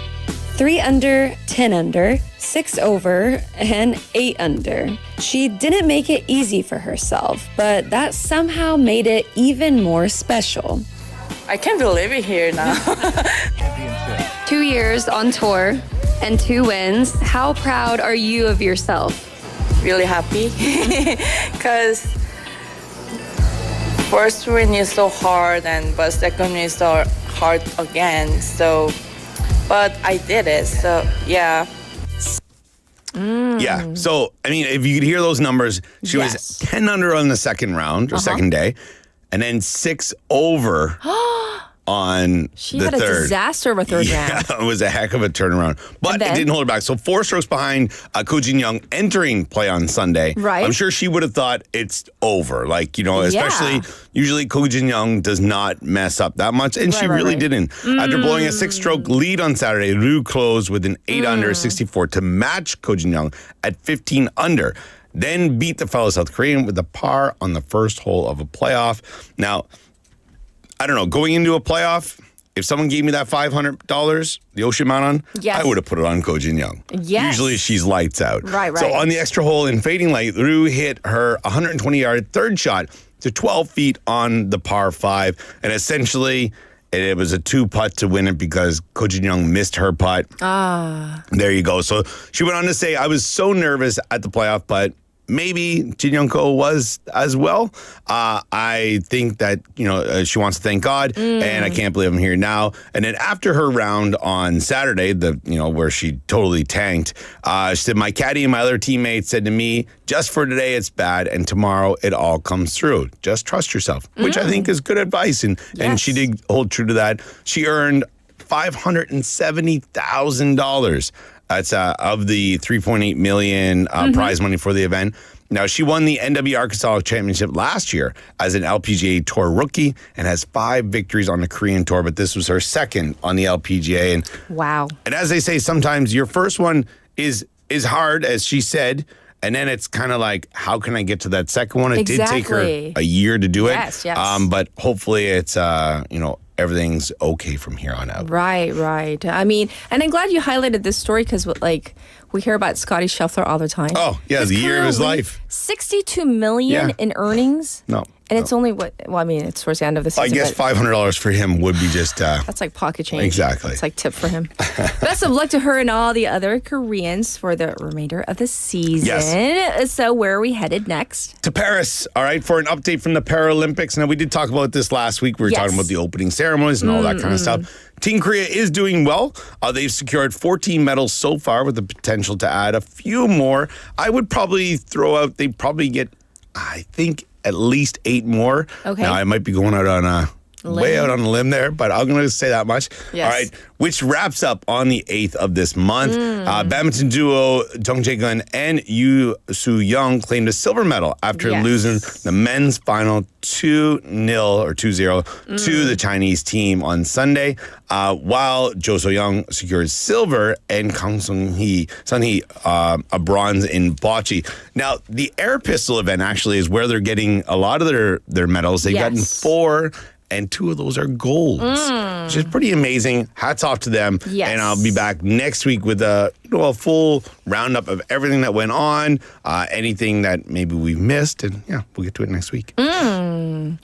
3 under, 10 under, 6 over, and 8 under. She didn't make it easy for herself, but that somehow made it even more special. I can't believe it here now. 2 years on tour and 2 wins. How proud are you of yourself? Really happy because first win is so hard, but second win is so hard again. So, but I did it. So yeah. Yeah. So I mean, if you could hear those numbers, she was 10 under on the second round or second day, and then 6 over. On she the had third. A disaster of a third round. Yeah, it was a heck of a turnaround. But it didn't hold her back. So 4 strokes behind Ko Jin Young entering play on Sunday. Right. I'm sure she would have thought it's over. Like, you know, especially usually Ko Jin Young does not mess up that much. And she really didn't. After blowing a 6-stroke lead on Saturday, Ryu closed with an 8 under 64 to match Ko Jin Young at 15 under. Then beat the fellow South Korean with a par on the first hole of a playoff. Now, I don't know, going into a playoff, if someone gave me that $500, the Ocean Mountain, I would have put it on Ko Jin Young. Yes. Usually she's lights out. Right. So on the extra hole in Fading Light, Ryu hit her 120-yard third shot to 12 feet on the par 5. And essentially, it was a 2-putt to win it because Ko Jin Young missed her putt. There you go. So she went on to say, I was so nervous at the playoff, but maybe Jin Young Ko was as well. I think that, you know, she wants to thank God, and I can't believe I'm here now. And then after her round on Saturday, where she totally tanked, she said, my caddy and my other teammates said to me, just for today it's bad, and tomorrow it all comes through. Just trust yourself, which I think is good advice. And she did hold true to that. She earned $570,000. That's of the $3.8 million prize money for the event. Now, she won the NW Arkansas Championship last year as an LPGA Tour rookie and has 5 victories on the Korean Tour, but this was her second on the LPGA. And wow. And as they say, sometimes your first one is hard, as she said, and then it's kind of like, how can I get to that second one? It did take her a year to do it. Yes. But hopefully it's, everything's okay from here on out. Right. I mean, and I'm glad you highlighted this story because, like, we hear about Scotty Scheffler all the time. Oh, yeah, the year of his life. $62 million in earnings. No. And it's only it's towards the end of the season. I guess $500 for him would be just... that's like pocket change. Exactly. It's like tip for him. Best of luck to her and all the other Koreans for the remainder of the season. Yes. So where are we headed next? To Paris, all right, for an update from the Paralympics. Now, we did talk about this last week. We were talking about the opening ceremonies and all that kind of stuff. Team Korea is doing well. They've secured 14 medals so far with the potential to add a few more. I would probably throw out, they probably get, I think, at least 8 more. Okay. Now, I might be going out on a way out on a limb there, but I'm going to say that much. Yes. All right, which wraps up on the 8th of this month. Badminton duo Dong Jae-gun and Yu Soo-young claimed a silver medal after losing the men's final 2-0 or 2-0 to the Chinese team on Sunday, while Jo So-young secured silver and Kang Sun-hee a bronze in bocce. Now, the air pistol event actually is where they're getting a lot of their medals. They've gotten 4, and 2 of those are golds, which is pretty amazing. Hats off to them. Yes. And I'll be back next week with a full roundup of everything that went on, anything that maybe we've missed, and we'll get to it next week. So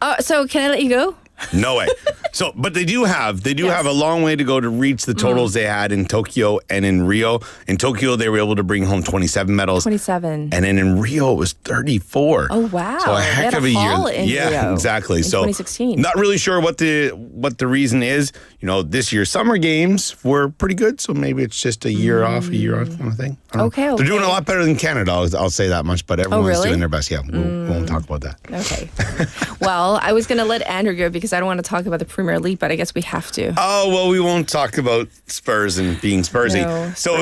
can I let you go? No way. So, but they do have a long way to go to reach the totals they had in Tokyo and in Rio. In Tokyo, they were able to bring home 27 medals. 27. And then in Rio, it was 34. Oh, wow. So a heck of a year. In Rio Exactly. in So 2016. not really sure what the reason is. This year's summer games were pretty good, so maybe it's just a year off kind of thing. I don't know. Okay. They're doing a lot better than Canada, I'll say that much, but everyone's really? doing their best. Yeah, we won't talk about that. Okay. Well, I was going to let Andrew go because I don't want to talk about the Premier League, but I guess we have to. Oh, well, we won't talk about Spurs and being Spursy. No, so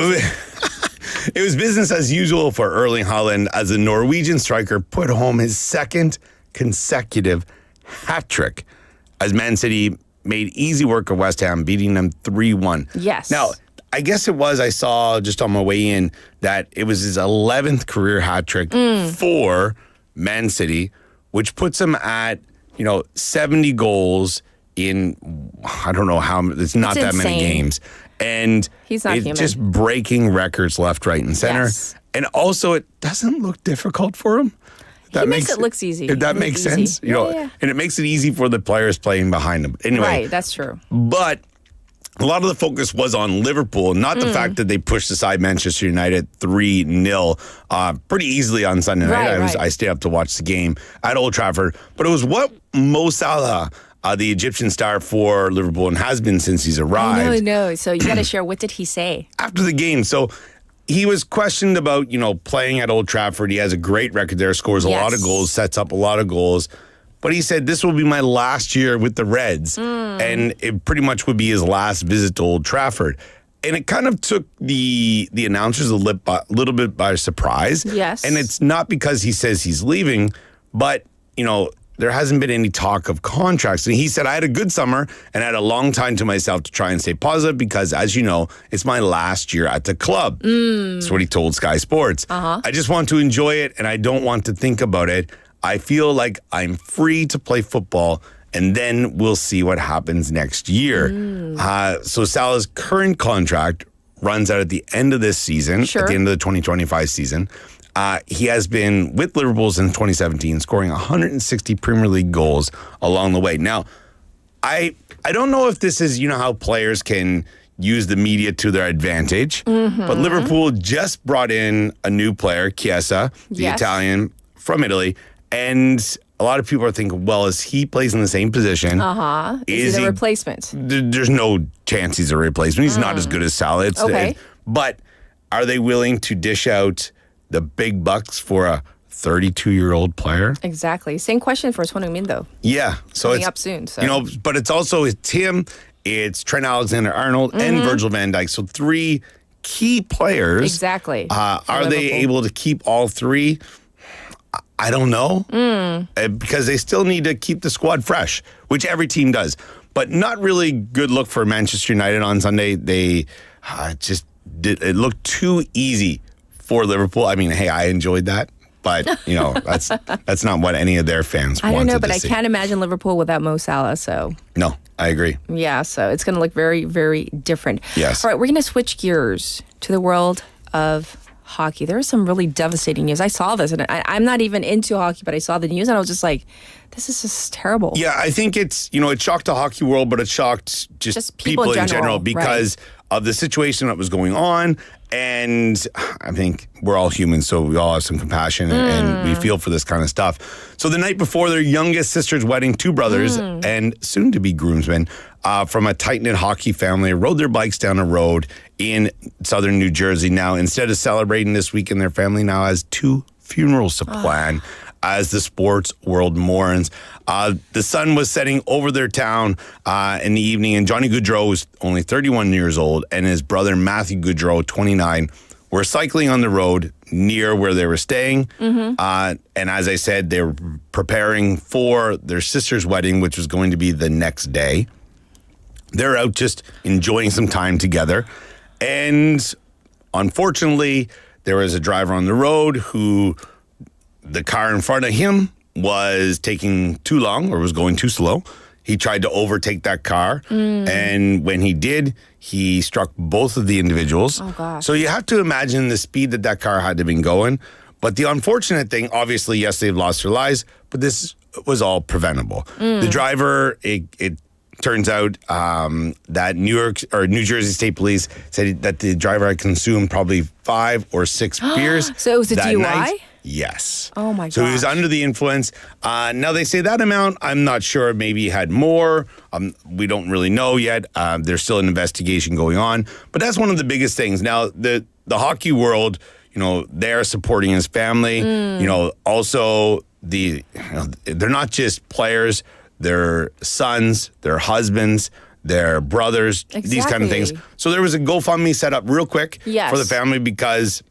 it was business as usual for Erling Haaland as the Norwegian striker put home his second consecutive hat trick as Man City made easy work of West Ham, beating them 3-1. Yes. Now, I guess it was, I saw just on my way in that it was his 11th career hat trick for Man City, which puts him at, 70 goals in, I don't know how, it's not that many games. And he's not it's human. just breaking records left, right, and center. Yes. And also, it doesn't look difficult for him. He makes it look easy. If that makes sense. Yeah. And it makes it easy for the players playing behind him. Anyway. Right, that's true. But a lot of the focus was on Liverpool, not the fact that they pushed aside Manchester United 3-0 pretty easily on Sunday night. I stayed up to watch the game at Old Trafford. But it was what Mo Salah, the Egyptian star for Liverpool, and has been since he's arrived. No. So you got to share, what did he say? After the game, so he was questioned about, playing at Old Trafford. He has a great record there, scores a lot of goals, sets up a lot of goals. But he said, this will be my last year with the Reds. And it pretty much would be his last visit to Old Trafford. And it kind of took the announcers a little bit by surprise. Yes. And it's not because he says he's leaving, but, there hasn't been any talk of contracts. And he said, I had a good summer and I had a long time to myself to try and stay positive because, as you know, it's my last year at the club. That's what he told Sky Sports. I just want to enjoy it and I don't want to think about it. I feel like I'm free to play football and then we'll see what happens next year. So Salah's current contract runs out at the end of this season, at the end of the 2025 season. He has been with Liverpool since 2017, scoring 160 Premier League goals along the way. Now, I don't know if this is, how players can use the media to their advantage, but Liverpool just brought in a new player, Chiesa, the Italian from Italy, and a lot of people are thinking, well, as he plays in the same position, is he the replacement? There's no chance he's a replacement. He's not as good as Salah. But are they willing to dish out the big bucks for a 32-year-old player? Exactly. Same question for Son Heung-min, though. Yeah. So Coming it's up soon. So. But it's him, it's Trent Alexander-Arnold, and Virgil van Dijk. So 3 key players. Exactly. Are they able to keep all 3? I don't know. Because they still need to keep the squad fresh, which every team does. But not really good look for Manchester United on Sunday. They it looked too easy for Liverpool. I mean, hey, I enjoyed that. But, that's not what any of their fans wanted to see. I don't know, but I can't imagine Liverpool without Mo Salah, so. No, I agree. Yeah, so it's going to look very, very different. Yes. All right, we're going to switch gears to the world of hockey. There is some really devastating news. I saw this, and I'm not even into hockey, but I saw the news, and I was just like, this is just terrible. Yeah, I think it shocked the hockey world, but it shocked just people in general because of the situation that was going on. And I think we're all humans, so we all have some compassion and we feel for this kind of stuff. So the night before their youngest sister's wedding, 2 brothers and soon-to-be groomsmen from a tight-knit hockey family rode their bikes down a road in southern New Jersey. Now, instead of celebrating this weekend, their family now has 2 funerals to plan. as the sports world mourns. The sun was setting over their town in the evening, and Johnny Gaudreau was only 31 years old, and his brother Matthew Gaudreau, 29, were cycling on the road near where they were staying. And as I said, they were preparing for their sister's wedding, which was going to be the next day. They're out just enjoying some time together. And unfortunately, there was a driver on the road who the car in front of him was taking too long or was going too slow. He tried to overtake that car. And when he did, he struck both of the individuals. Oh, gosh. So you have to imagine the speed that car had to have been going. But the unfortunate thing, obviously, yes, they've lost their lives, but this was all preventable. The driver, it turns out that New Jersey State Police said that the driver had consumed probably 5 or 6 beers. So it was a that DUI? night. Yes. Oh my gosh. So he was under the influence. Now they say that amount, I'm not sure. Maybe he had more. We don't really know yet. There's still an investigation going on. But that's one of the biggest things. Now, the hockey world, they're supporting his family. Also they're not just players. Their sons, their husbands, their brothers, these kind of things. So there was a GoFundMe set up real quick for the family because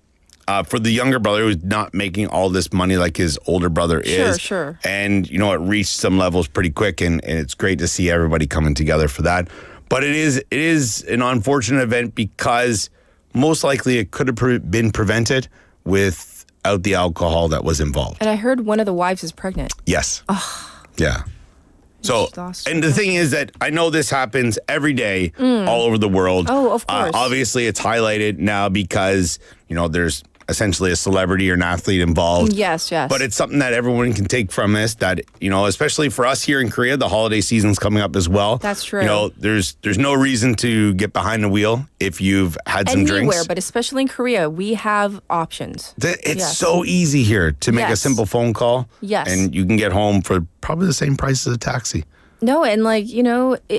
for the younger brother who's not making all this money like his older brother is. Sure. And, it reached some levels pretty quick, and it's great to see everybody coming together for that. But it is an unfortunate event because most likely it could have been prevented without the alcohol that was involved. And I heard one of the wives is pregnant. Yes. Yeah. So, and the thing is that I know this happens every day all over the world. Oh, of course. Obviously, it's highlighted now because, there's essentially a celebrity or an athlete involved. Yes. But it's something that everyone can take from this that, especially for us here in Korea, the holiday season's coming up as well. That's true. There's no reason to get behind the wheel if you've had some drinks. Anywhere, but especially in Korea, we have options. It's so easy here to make a simple phone call. Yes. And you can get home for probably the same price as a taxi. No, and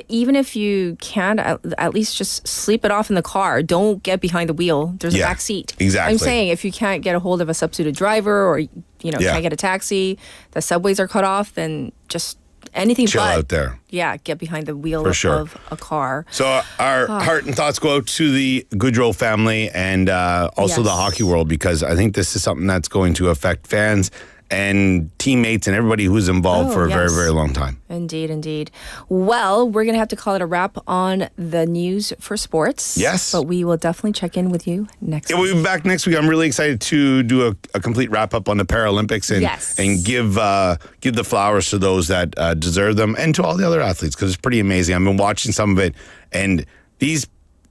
even if you can't, at least just sleep it off in the car. Don't get behind the wheel. There's a back seat. Exactly. I'm saying if you can't get a hold of a substitute driver or, can't get a taxi, the subways are cut off, then just anything chill but out there. Yeah, get behind the wheel of a car. So our heart and thoughts go out to the Gaudreau family and also the hockey world, because I think this is something that's going to affect fans and teammates and everybody who's involved for a very, very long time. Indeed. Well, we're going to have to call it a wrap on the news for sports. Yes. But we will definitely check in with you next week. We'll be back next week. I'm really excited to do a complete wrap-up on the Paralympics and give the flowers to those that deserve them and to all the other athletes, because it's pretty amazing. I've been watching some of it, and these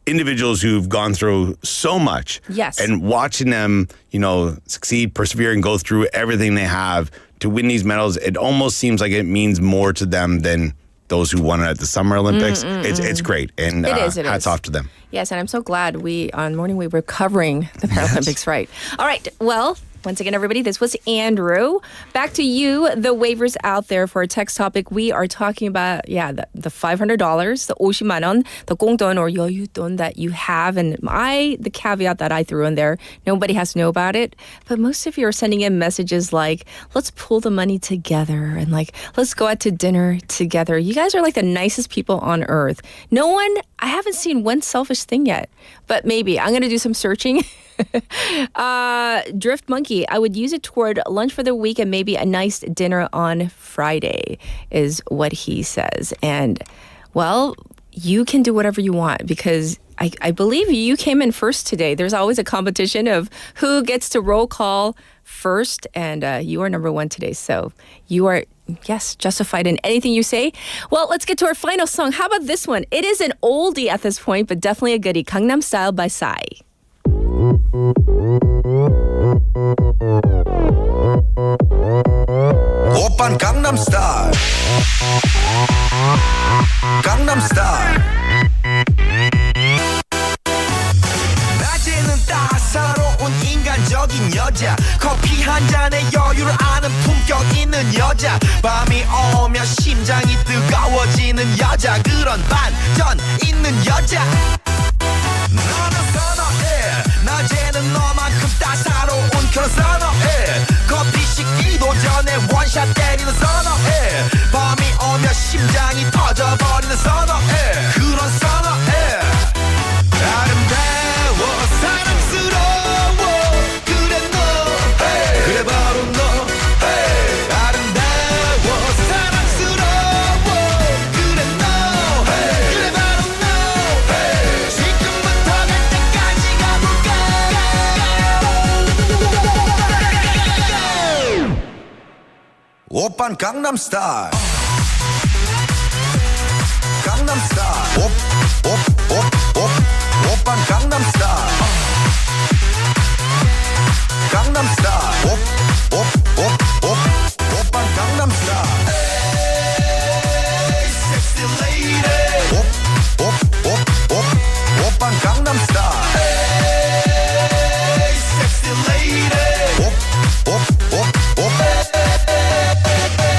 individuals who've gone through so much and watching them, succeed, persevere, and go through everything they have to win these medals, it almost seems like it means more to them than those who won it at the Summer Olympics. It's great. And hats off to them. Yes, and I'm so glad we, on Morning Wave, we're covering the Paralympics right. All right, well, once again, everybody, this was Andrew. Back to you, the waivers out there for our text topic. We are talking about, the $500, the 50만 원, the 공돈 or 여유돈 that you have. And the caveat that I threw in there, nobody has to know about it. But most of you are sending in messages like, let's pool the money together and let's go out to dinner together. You guys are like the nicest people on earth. I haven't seen one selfish thing yet, but maybe I'm going to do some searching. Drift Monkey, I would use it toward lunch for the week and maybe a nice dinner on Friday is what he says. And well, you can do whatever you want because I believe you came in first today. There's always a competition of who gets to roll call first, and you are number one today. So you are, justified in anything you say. Well, let's get to our final song. How about this one? It is an oldie at this point, but definitely a goodie. Gangnam Style by Psy. 오빤 강남 스타일 강남 스타일 낮에는 따사로운 인간적인 여자 커피 한 잔에 여유를 아는 품격 있는 여자 밤이 오면 심장이 뜨거워지는 여자 그런 반전 있는 여자 너는 선호해 낮에는 너만큼 따사로운 그런 선호해 커피 식기도 전에 오빤 강남스타일 강남스타일 오빤 강남스타일 강남스타일 오빤 강남스타일 에이 섹시 레이디 오빤 강남스타일 에이 섹시 레이디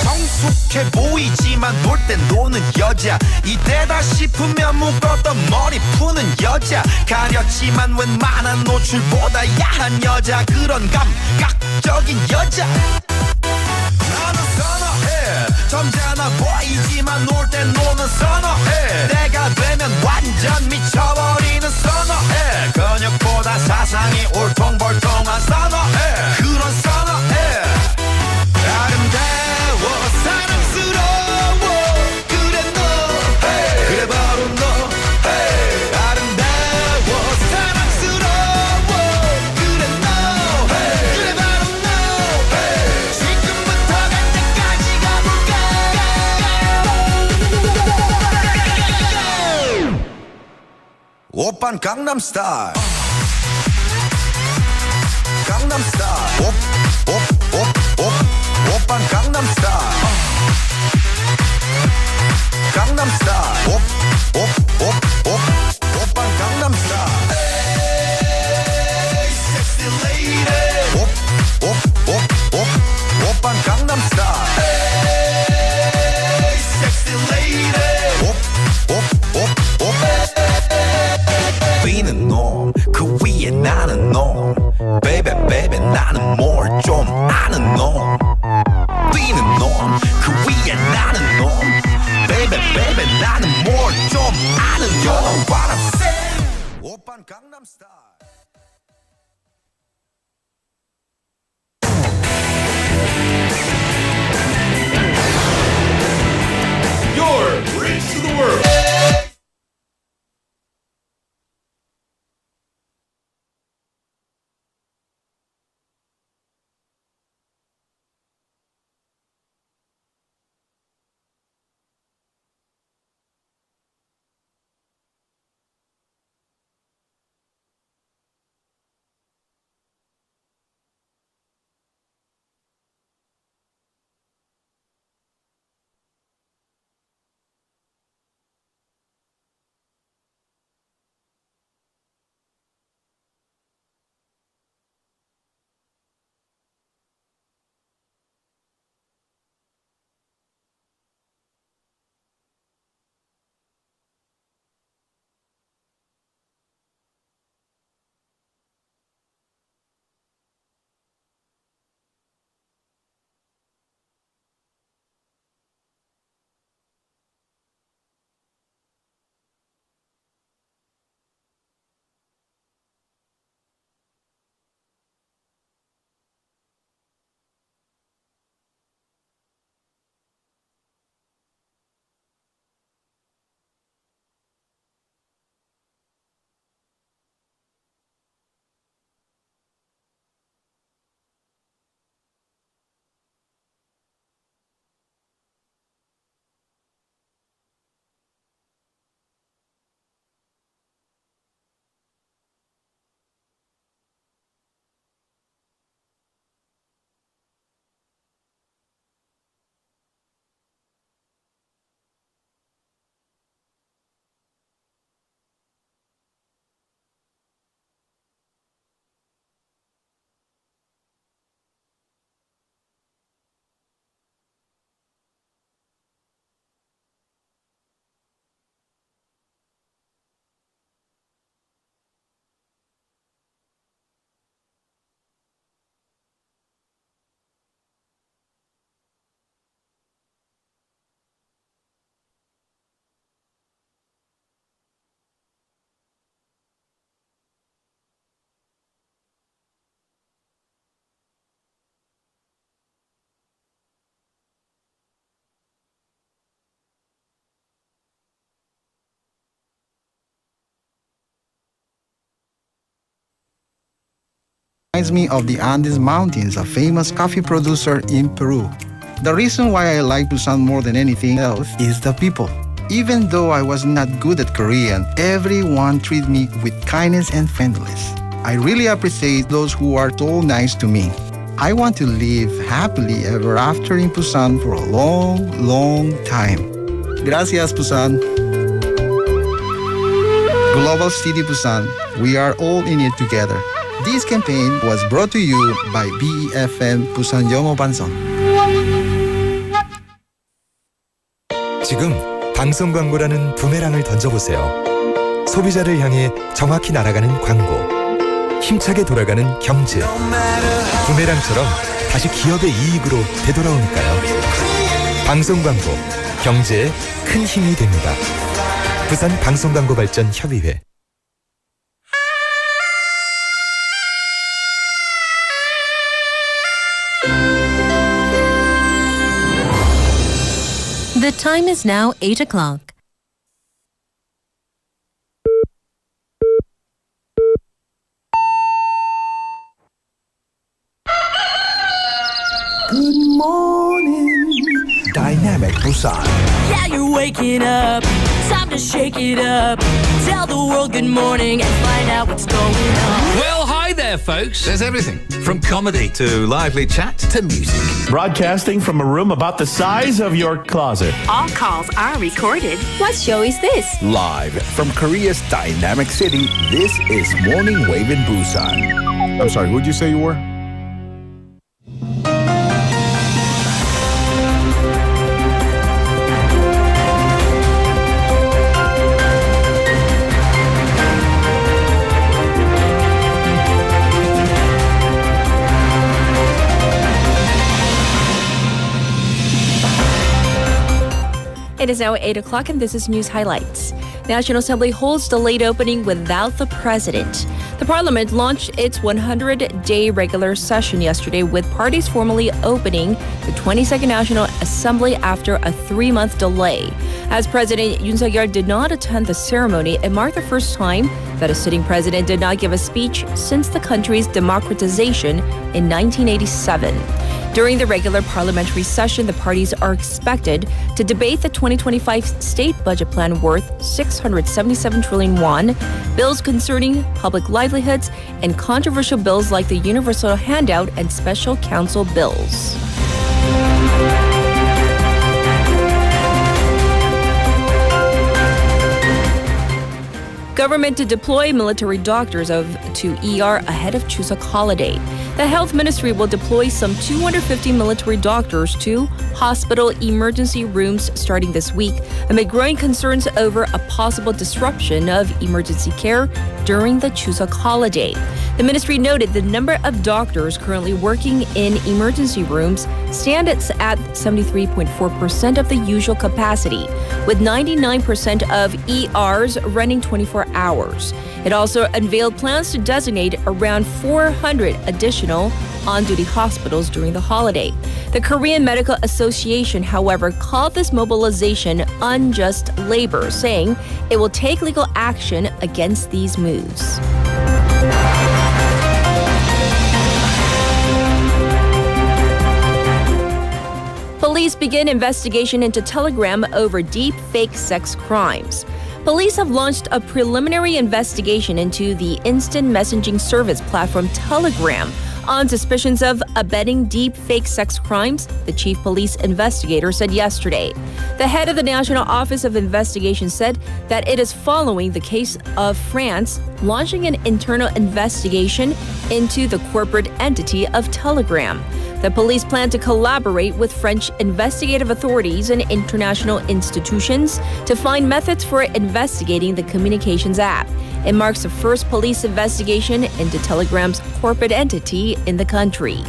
성숙해 보이지만 놀 땐 노는 여자 이때다 싶으면 묶었던 머리 푸는 여자 가렸지만 웬만한 노출보다 야한 여자 그런 감각적인 여자 나는 선어해 점잖아 보이지만 놀 땐 노는 선어해 내가 되면 완전 미쳐버리는 선어해 근육보다 사상이 울퉁불퉁한 선어해 그런 선어해 아름다워 사랑스러워 그래 너 hey. 그래 바로 너 hey. 아름다워 사랑스러워 그래 너 hey. 그래 바로 너 hey. 지금부터 갈 때까지 가볼까 오빤 강남스타일 강남스타일 오빤 강남스타일 강남스타일 오빤 강남스타일 에이 섹시 레이디 오빤 강남스타일 에이 섹시 레이디 뛰는 놈 그 위에 나는 놈 Baby baby 나는 뭘 좀 아는 놈 뛰는 놈 그 위에 나는 놈 Baby baby 나는 뭘 좀 아는 놈 You know what I'm saying 오빤 강남스타일 Your bridge to the world. Reminds me of the Andes Mountains, a famous coffee producer in Peru. The reason why I like Busan more than anything else is the people. Even though I was not good at Korean, everyone treated me with kindness and friendliness. I really appreciate those who are so nice to me. I want to live happily ever after in Busan for a long, long time. Gracias, Busan. Global City Busan, we are all in it together. This campaign was brought to you by BEFM Busan 영어 방송. 지금 방송 광고라는 부메랑을 던져보세요. 소비자를 향해 정확히 날아가는 광고. 힘차게 돌아가는 경제. 부메랑처럼 다시 기업의 이익으로 되돌아오니까요. 방송 광고, 경제에 큰 힘이 됩니다. 부산 방송광고발전협의회. The time is now 8 o'clock. Good morning, Dynamic Busan. Yeah, you're waking up. Time to shake it up. Tell the world good morning and find out what's going on. Well, hi there, folks. There's everything from comedy to lively chat to music. Broadcasting from a room about the size of your closet. All calls are recorded. What show is this? Live from Korea's dynamic city, this is Morning Wave in Busan. I'm sorry, who'd you say you were? It is now 8 o'clock and this is News Highlights. National Assembly holds delayed opening without the president. The parliament launched its 100-day regular session yesterday with parties formally opening the 22nd National Assembly after a 3-month delay. As President Yoon Suk-yeol did not attend the ceremony, it marked the first time that a sitting president did not give a speech since the country's democratization in 1987. During the regular parliamentary session, the parties are expected to debate the 2025 state budget plan worth 677 trillion won, bills concerning public livelihoods, and controversial bills like the universal handout and special counsel bills. Government to deploy military doctors to ER ahead of Chuseok holiday. The Health Ministry will deploy some 250 military doctors to hospital emergency rooms starting this week amid growing concerns over a possible disruption of emergency care during the Chuseok holiday. The ministry noted the number of doctors currently working in emergency rooms stands at 73.4% of the usual capacity, with 99% of ERs running 24 hours. It also unveiled plans to designate around 400 additional on-duty hospitals during the holiday. The Korean Medical Association, however, called this mobilization unjust labor, saying it will take legal action against these moves. Police begin investigation into Telegram over deep fake sex crimes. Police have launched a preliminary investigation into the instant messaging service platform Telegram on suspicions of abetting deep fake sex crimes, the chief police investigator said yesterday. The head of the National Office of Investigation said that it is following the case of France launching an internal investigation into the corporate entity of Telegram. The police plan to collaborate with French investigative authorities and international institutions to find methods for investigating the communications app. It marks the first police investigation into Telegram's corporate entity in the country.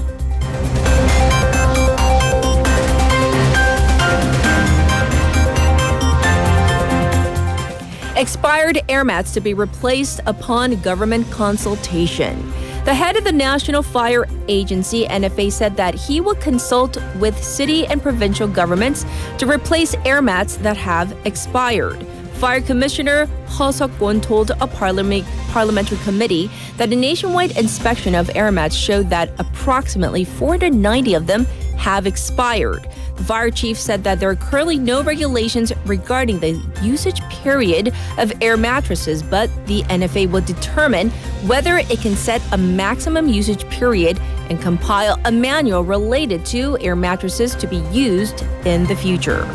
Expired air mats to be replaced upon government consultation. The head of the National Fire Agency, NFA, said that he will consult with city and provincial governments to replace air mats that have expired. Fire Commissioner Ho Seok-won told a parliamentary committee that a nationwide inspection of air mats showed that approximately 490 of them have expired. The fire chief said that there are currently no regulations regarding the usage period of air mattresses, but the NFA will determine whether it can set a maximum usage period and compile a manual related to air mattresses to be used in the future.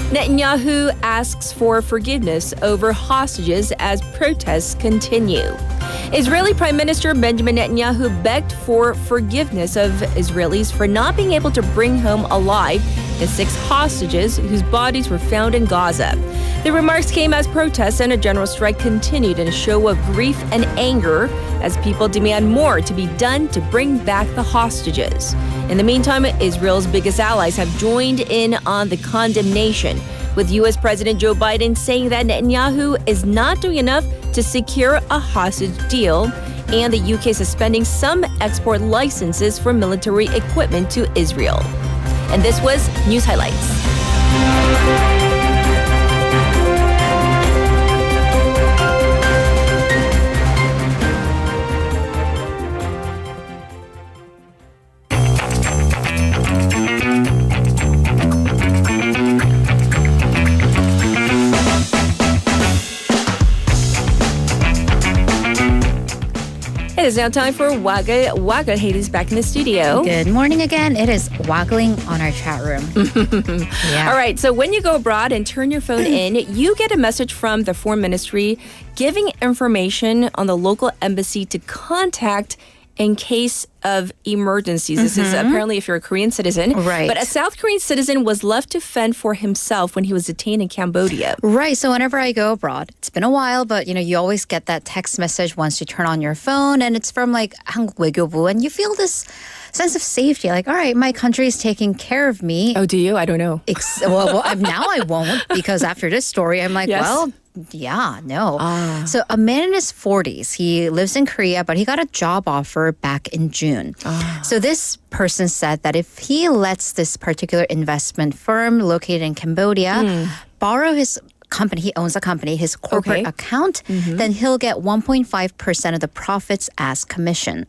Netanyahu asks for forgiveness over hostages as protests continue. Israeli Prime Minister Benjamin Netanyahu begged for forgiveness of Israelis for not being able to bring home alive the 6 hostages whose bodies were found in Gaza. The remarks came as protests and a general strike continued in a show of grief and anger as people demand more to be done to bring back the hostages. In the meantime, Israel's biggest allies have joined in on the condemnation, with U.S. President Joe Biden saying that Netanyahu is not doing enough to secure a hostage deal, and the UK suspending some export licenses for military equipment to Israel. And this was News Highlights. It is now time for Wagga. Wagga Hades back in the studio. Good morning again. It is waggling on our chat room. All right, so when you go abroad and turn your phone in, you get a message from the Foreign Ministry giving information on the local embassy to contact in case of emergencies. This is apparently if you're a Korean citizen. Right. But a South Korean citizen was left to fend for himself when he was detained in Cambodia. Right. So whenever I go abroad, it's been a while, but you always get that text message once you turn on your phone, and it's from like 한국 외교부, and you feel this sense of safety. Like, all right, my country is taking care of me. Oh, do you? I don't know. Well, now I won't, because after this story, I'm like, Yes. well, yeah, no. So a man in his 40s, he lives in Korea, but he got a job offer back in June. So this person said that if he lets this particular investment firm located in Cambodia borrow his company, he owns a company, his corporate account, then he'll get 1.5% of the profits as commission.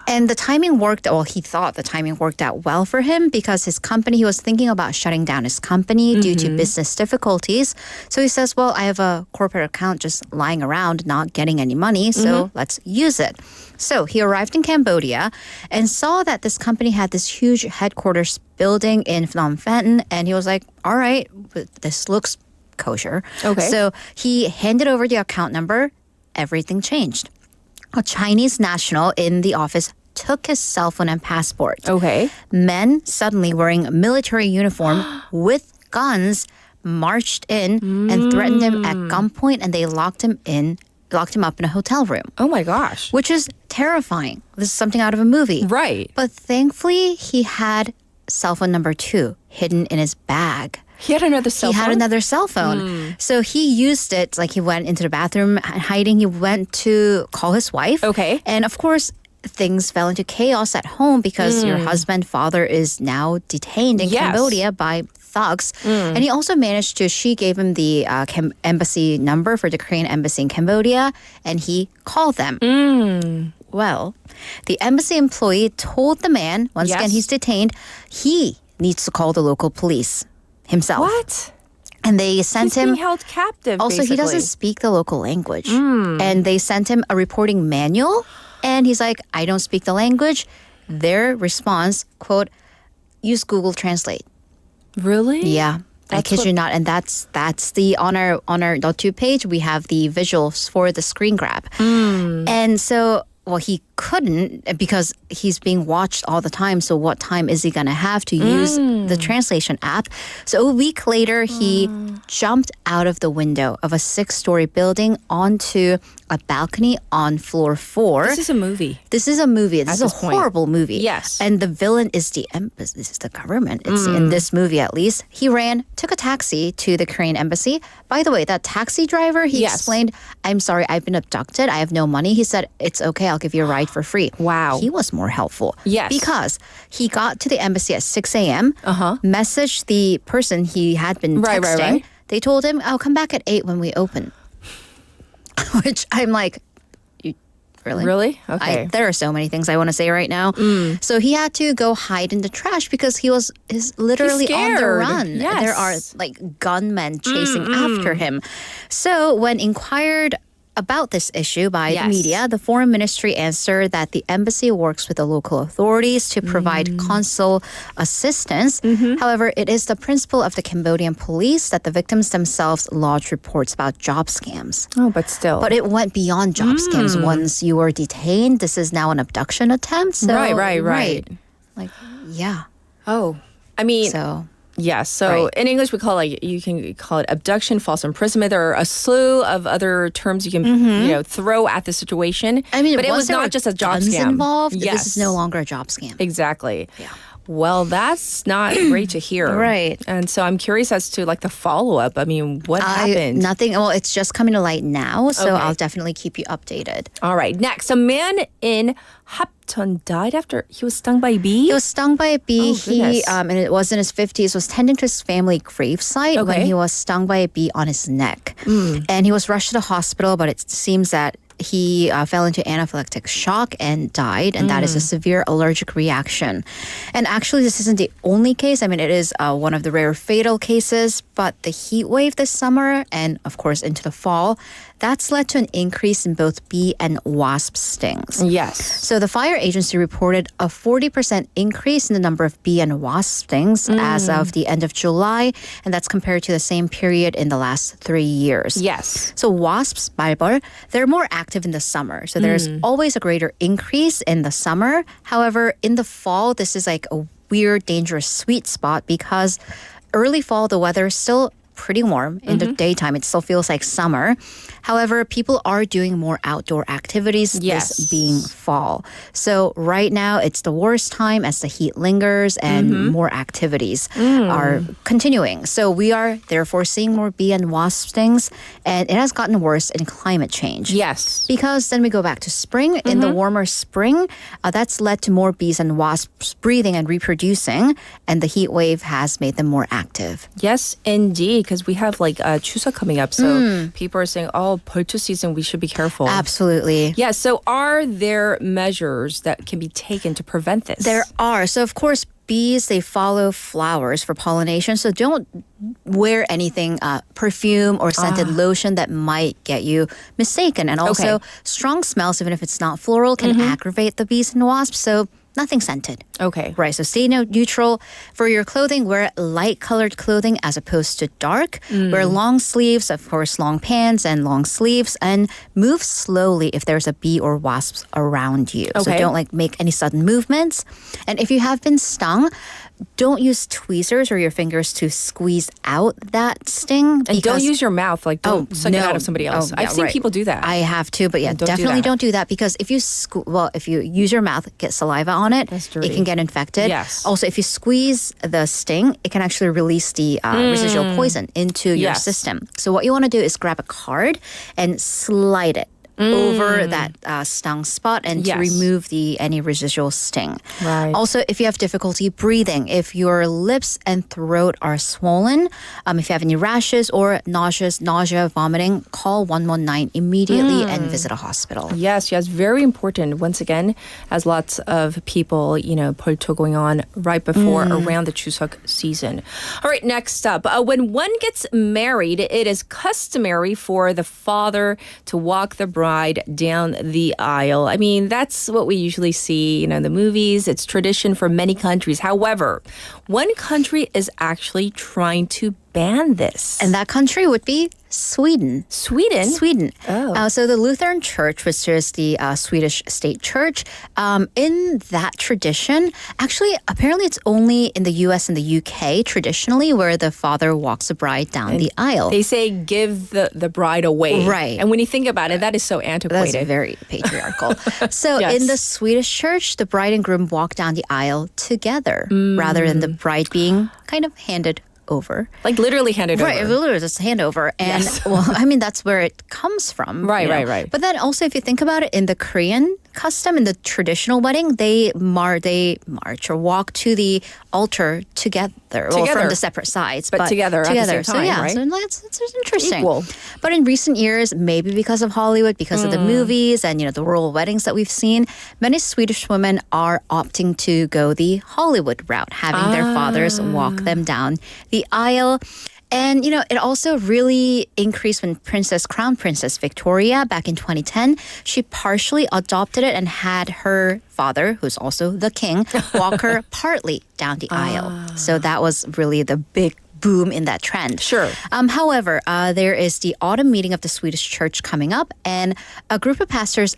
And the timing worked, well, he thought the timing worked out well for him because his company, he was thinking about shutting down his company due to business difficulties. So he says, well, I have a corporate account just lying around, not getting any money, so let's use it. So he arrived in Cambodia and saw that this company had this huge headquarters building in Phnom Penh, and he was like, all right, this looks kosher. Okay. So he handed over the account number. Everything changed. A Chinese national in the office took his cell phone and passport. Okay. Men suddenly wearing a military uniform with guns marched in and threatened him at gunpoint, and they locked him up in a hotel room. Oh my gosh. Which is terrifying. This is something out of a movie. Right. But thankfully, he had cell phone number 2 hidden in his bag. He had another cell phone? He had another cell phone. So he used it, like he went into the bathroom hiding. He went to call his wife. Okay. And of course, things fell into chaos at home because your husband, father is now detained in Cambodia by thugs. And he also managed to, she gave him the embassy number for the Korean embassy in Cambodia, and he called them. Well, the embassy employee told the man, once again, he's detained, he needs to call the local police himself. What? And they sent He's him. being held captive. Also, basically. he doesn't speak the local language. And they sent him a reporting manual. And he's like, I don't speak the language. Their response, quote, use Google Translate. Really? Yeah. I kid you not. And that's the on our .2 page, we have the visuals for the screen grab. And so, well, he couldn't because he's being watched all the time. So what time is he going to have to use the translation app? So a week later, he jumped out of the window of a 6-story building onto a balcony on floor 4. This is a movie. This is a movie. This is a this point. horrible movie. Yes. And the villain is the embassy. This is the government. It's in this movie, at least. He ran, took a taxi to the Korean embassy. By the way, that taxi driver, he explained, I'm sorry, I've been abducted. I have no money. He said, it's okay. I'll give you a ride for free. Wow. He was more helpful. Yes. Because he got to the embassy at 6 a.m., messaged the person he had been texting. Right. They told him, I'll come back at 8 when we open. Which I'm like, Really? Really? Okay. There are so many things I want to say right now. So he had to go hide in the trash because he's literally He's on the scared. run. Yes. There are like gunmen chasing after him. So when inquired about this issue by the media, the foreign ministry answered that the embassy works with the local authorities to provide consul assistance. However, it is the principle of the Cambodian police that the victims themselves lodge reports about job scams. Oh, but still. But it went beyond job scams. Once you were detained, this is now an abduction attempt. So, Right. Like, yeah. Oh, I mean, So, yes. So in English, we call it, you can call it abduction, false imprisonment. There are a slew of other terms you can, throw at the situation. I mean, but it once was there not were just a job guns scam. involved, Yes. this is no longer a job scam. Exactly. Yeah. Well, that's not great to hear. Right. And so I'm curious as to like the follow up. I mean, what happened? Nothing. Well, it's just coming to light now, so Okay. I'll definitely keep you updated. All right. Next, a man in Hapton died after he was stung by a bee. He was stung by a bee. Oh, goodness. And it was in his 50s, was tending to his family gravesite when Okay. he was stung by a bee on his neck. And he was rushed to the hospital, but it seems that he fell into anaphylactic shock and died, and that is a severe allergic reaction. And actually, this isn't the only case. I mean, it is one of the rare fatal cases, but the heat wave this summer and, of course, into the fall, that's led to an increase in both bee and wasp stings. Yes. So the fire agency reported a 40% increase in the number of bee and wasp stings as of the end of July, and that's compared to the same period in the last 3 years. Yes. So wasps, 말벌, they're more active in the summer. So there's always a greater increase in the summer. However, in the fall, this is like a weird, dangerous sweet spot because early fall, the weather is still pretty warm in the daytime. It still feels like summer. However, people are doing more outdoor activities, this being fall. So right now, it's the worst time as the heat lingers and more activities are continuing. So we are therefore seeing more bee and wasp stings, and it has gotten worse in climate change. Yes. Because then we go back to spring. In the warmer spring, that's led to more bees and wasps breathing and reproducing, and the heat wave has made them more active. Yes, indeed. Because we have like Chuseok coming up. So people are saying, oh, 벌초 season, we should be careful. Absolutely. Yeah. So are there measures that can be taken to prevent this? There are. So, of course, bees, they follow flowers for pollination. So don't wear anything, perfume or scented lotion that might get you mistaken. And also, strong smells, even if it's not floral, can aggravate the bees and wasps. So nothing scented. Okay. Right. So stay neutral. For your clothing, wear light colored clothing as opposed to dark. Wear long sleeves, of course, long pants and long sleeves, and move slowly if there's a bee or wasps around you. So Okay. don't like make any sudden movements. And if you have been stung, don't use tweezers or your fingers to squeeze out that sting. And don't use your mouth. Like, don't suck it out of somebody else. Yeah, I've seen right. people do that. I have too, but yeah, Don't do definitely that. don't do that because if you if you use your mouth, get saliva on it, dirty. it can get infected. Yes. Also, if you squeeze the sting, it can actually release the residual poison into your Yes. system. So what you want to do is grab a card and slide it over that stung spot and to Yes. remove any residual sting. Right. Also, if you have difficulty breathing, if your lips and throat are swollen, if you have any rashes or nausea, vomiting, call 119 immediately and visit a hospital. Yes, very important. Once again, as lots of people, 벌초 going on right before, around the Chuseok season. All right, next up. When one gets married, it is customary for the father to walk the bride down the aisle. I mean, that's what we usually see, in the movies. It's tradition for many countries. However, one country is actually trying to ban this. And that country would be Sweden. Sweden. Oh. So the Lutheran Church, which is the Swedish state church, in that tradition, actually, apparently it's only in the US and the UK traditionally where the father walks the bride down the aisle. They say give the bride away. Right. And when you think about it, that is so antiquated. That's very patriarchal. So Yes. in the Swedish church, the bride and groom walk down the aisle together rather than the bride being kind of handed over. Like literally hand it Right, over. literally just hand over. And Yes. well, I mean, that's where it comes from. Right, you know. right. But then also, if you think about it, in the Korean custom, in the traditional wedding, they march or walk to the altar together. Well, Together. from the separate sides. But together at the same So time, yeah, right? so like, it's interesting. Equal. But in recent years, maybe because of Hollywood, because of the movies and, the royal weddings that we've seen, many Swedish women are opting to go the Hollywood route, having their fathers walk them down the aisle. And, it also really increased when Crown Princess Victoria, back in 2010, she partially adopted it and had her father, who's also the king, walk her partly down the aisle. So that was really the big boom in that trend. Sure. However, there is the autumn meeting of the Swedish church coming up, and a group of pastors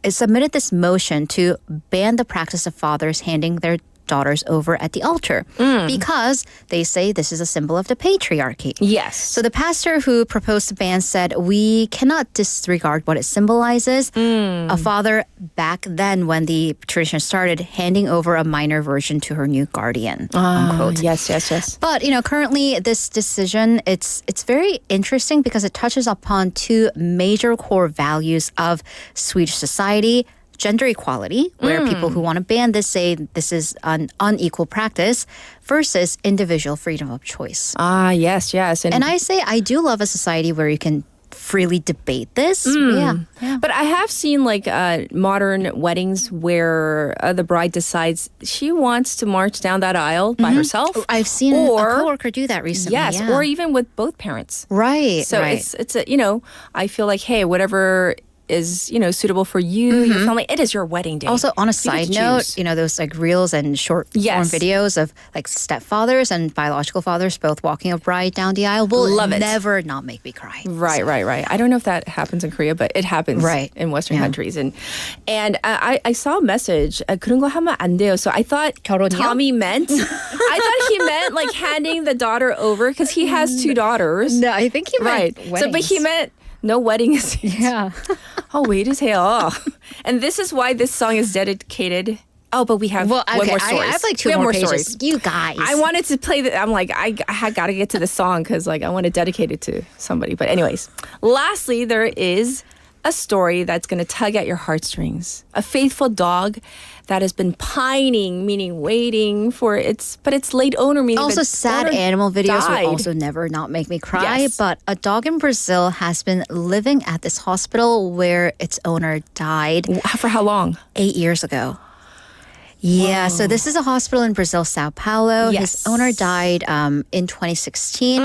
submitted this motion to ban the practice of fathers handing their daughters over at the altar because they say this is a symbol of the patriarchy. Yes. So the pastor who proposed the ban said, we cannot disregard what it symbolizes. A father back then, when the tradition started, handing over a minor version to her new guardian, unquote. Yes. But, currently this decision, it's very interesting because it touches upon two major core values of Swedish society: gender equality, where people who want to ban this say this is an unequal practice, versus individual freedom of choice. Yes. And I say I do love a society where you can freely debate this. Yeah. But I have seen modern weddings where the bride decides she wants to march down that aisle by herself. I've seen a coworker do that recently. Yes, yeah. or even with both parents. Right. So right. it's a, I feel like, hey, whatever is suitable for you, your family. It is your wedding day. Also, on a You side get to note, choose. those reels and short form videos of stepfathers and biological fathers both walking a bride down the aisle will Love it. never not make me cry. Right. I don't know if that happens in Korea, but it happens in Western countries. And I saw a message. 그런 거 하면 안 돼요. So I thought Tommy meant. I thought he meant handing the daughter over because he has two daughters. No, I think he meant So, but he meant. No weddings. Yeah. 왜 이러세요? And this is why this song is dedicated. Oh, but we have one more story. I have two more pages. Stories. You guys. I wanted to play I'm like, I got to get to the song because I want to dedicate it to somebody. But anyways, lastly, there is a story that's going to tug at your heartstrings. A faithful dog that has been pining, meaning waiting for its late owner. Meaning also, the sad owner animal videos died. will also never not make me cry. Yes. But a dog in Brazil has been living at this hospital where its owner died. For how long? 8 years ago. Yeah, so this is a hospital in Brazil, Sao Paulo. Yes. His owner died in 2016.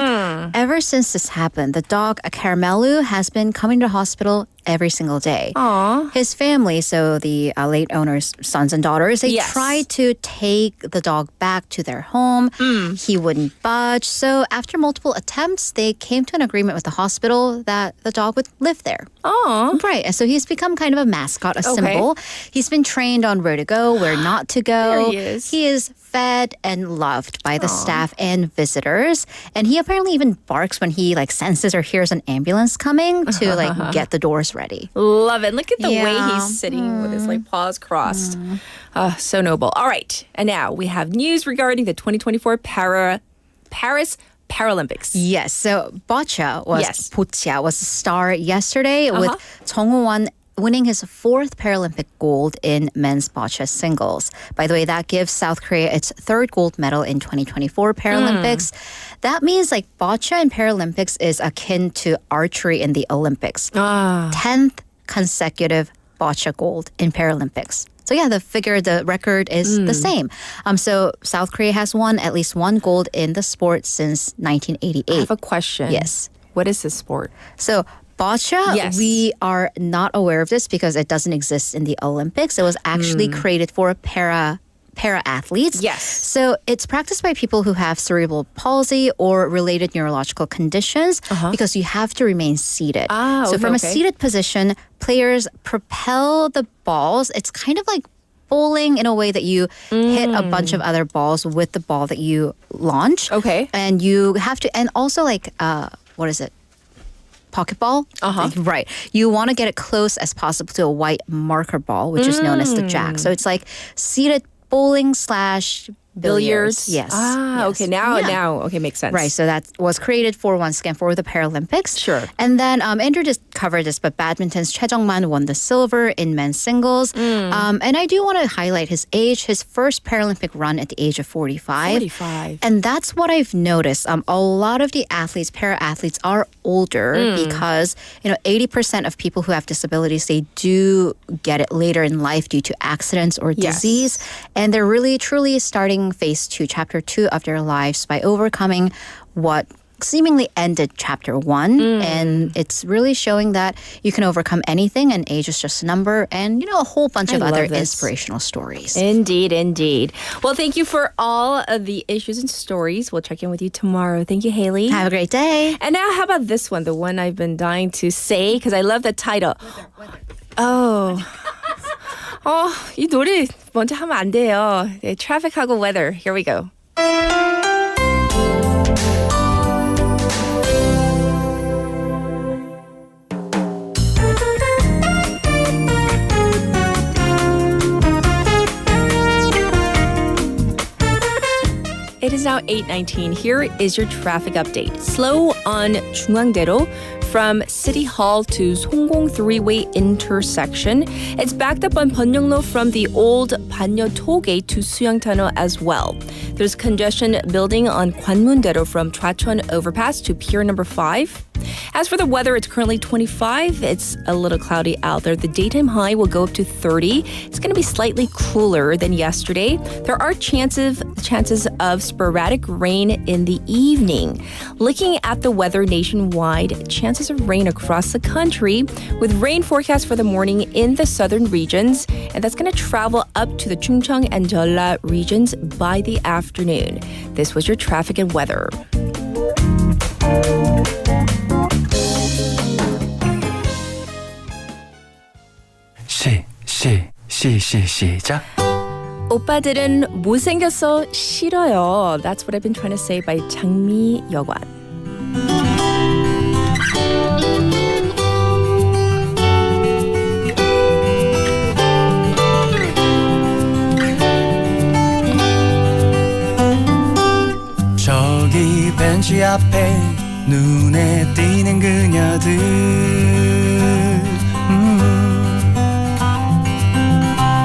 Ever since this happened, the dog, a Caramelu, has been coming to hospital every single day. Aww. His family, so the late owner's sons and daughters, they Yes. tried to take the dog back to their home. He wouldn't budge. So after multiple attempts, they came to an agreement with the hospital that the dog would live there. Oh. Right. And so he's become kind of a mascot, a symbol. He's been trained on where to go, where not to go. There he is. He is fed and loved by the staff and visitors. And he apparently even barks when he senses or hears an ambulance coming to get the doors ready. Love it. Look at the way Yeah. he's sitting with his paws crossed. So noble. All right. And now we have news regarding the 2024 Paris Paralympics. Yes. So Boccia was Yes. Boccia was a star yesterday with Jung Woo-won winning his fourth Paralympic gold in men's boccia singles. By the way, that gives South Korea its third gold medal in 2024 Paralympics. That means boccia in Paralympics is akin to archery in the Olympics. 10th consecutive boccia gold in Paralympics. So yeah, the record is the same. So South Korea has won at least one gold in the sport since 1988. I have a question. Yes. What is this sport? So boccia, Yes. we are not aware of this because it doesn't exist in the Olympics. It was actually created for para-athletes. Yes. So it's practiced by people who have cerebral palsy or related neurological conditions because you have to remain seated. So from a seated position, players propel the balls. It's kind of like bowling in a way that you hit a bunch of other balls with the ball that you launch. Okay. And you have to, and also what is it? Pocket ball. Right. You want to get it close as possible to a white marker ball, which is known as the jack. So it's like seated bowling / Billiards. Yes. Ah, yes. okay. Now, Yeah. okay, makes sense. Right, so that was created for, once again, for the Paralympics. Sure. And then Andrew just covered this, but badminton's Choi Jung-man won the silver in men's singles. And I do want to highlight his age, his first Paralympic run at the age of 45. 45. And that's what I've noticed. A lot of the athletes, para-athletes, are older because 80% of people who have disabilities, they do get it later in life due to accidents or disease. And they're really, truly starting phase 2, chapter 2 of their lives by overcoming what seemingly ended chapter 1. And it's really showing that you can overcome anything and age is just a number, and a whole bunch of other inspirational stories. Indeed, indeed. Well, thank you for all of the issues and stories. We'll check in with you tomorrow. Thank you, Haley. Have a great day. And now, how about this one, the one I've been dying to say because I love the title. Oh. 이 노래 먼저 하면 안 돼요. 네, traffic하고 weather. Here we go. It is now 8:19. Here is your traffic update. Slow on 중앙대로 from City Hall to Songgong three-way intersection. It's backed up on Byeongno from the old Banyo toll gate to Suyang Tunnel as well. There's congestion building on Gwanmun-daero from Chwacheon overpass to pier number 5. As for the weather, it's currently 25. It's a little cloudy out there. The daytime high will go up to 30. It's going to be slightly cooler than yesterday. There are chances of sporadic rain in the evening. Looking at the weather nationwide, chances of rain across the country with rain forecast for the morning in the southern regions, and that's going to travel up to the Chungcheong and Jeolla regions by the afternoon. This was your traffic and weather. 시작. 오빠들은 못생겨서 싫어요. That's what I've been trying to say by 장미 여관. 저기 벤치 앞에 눈에 띄는 그녀들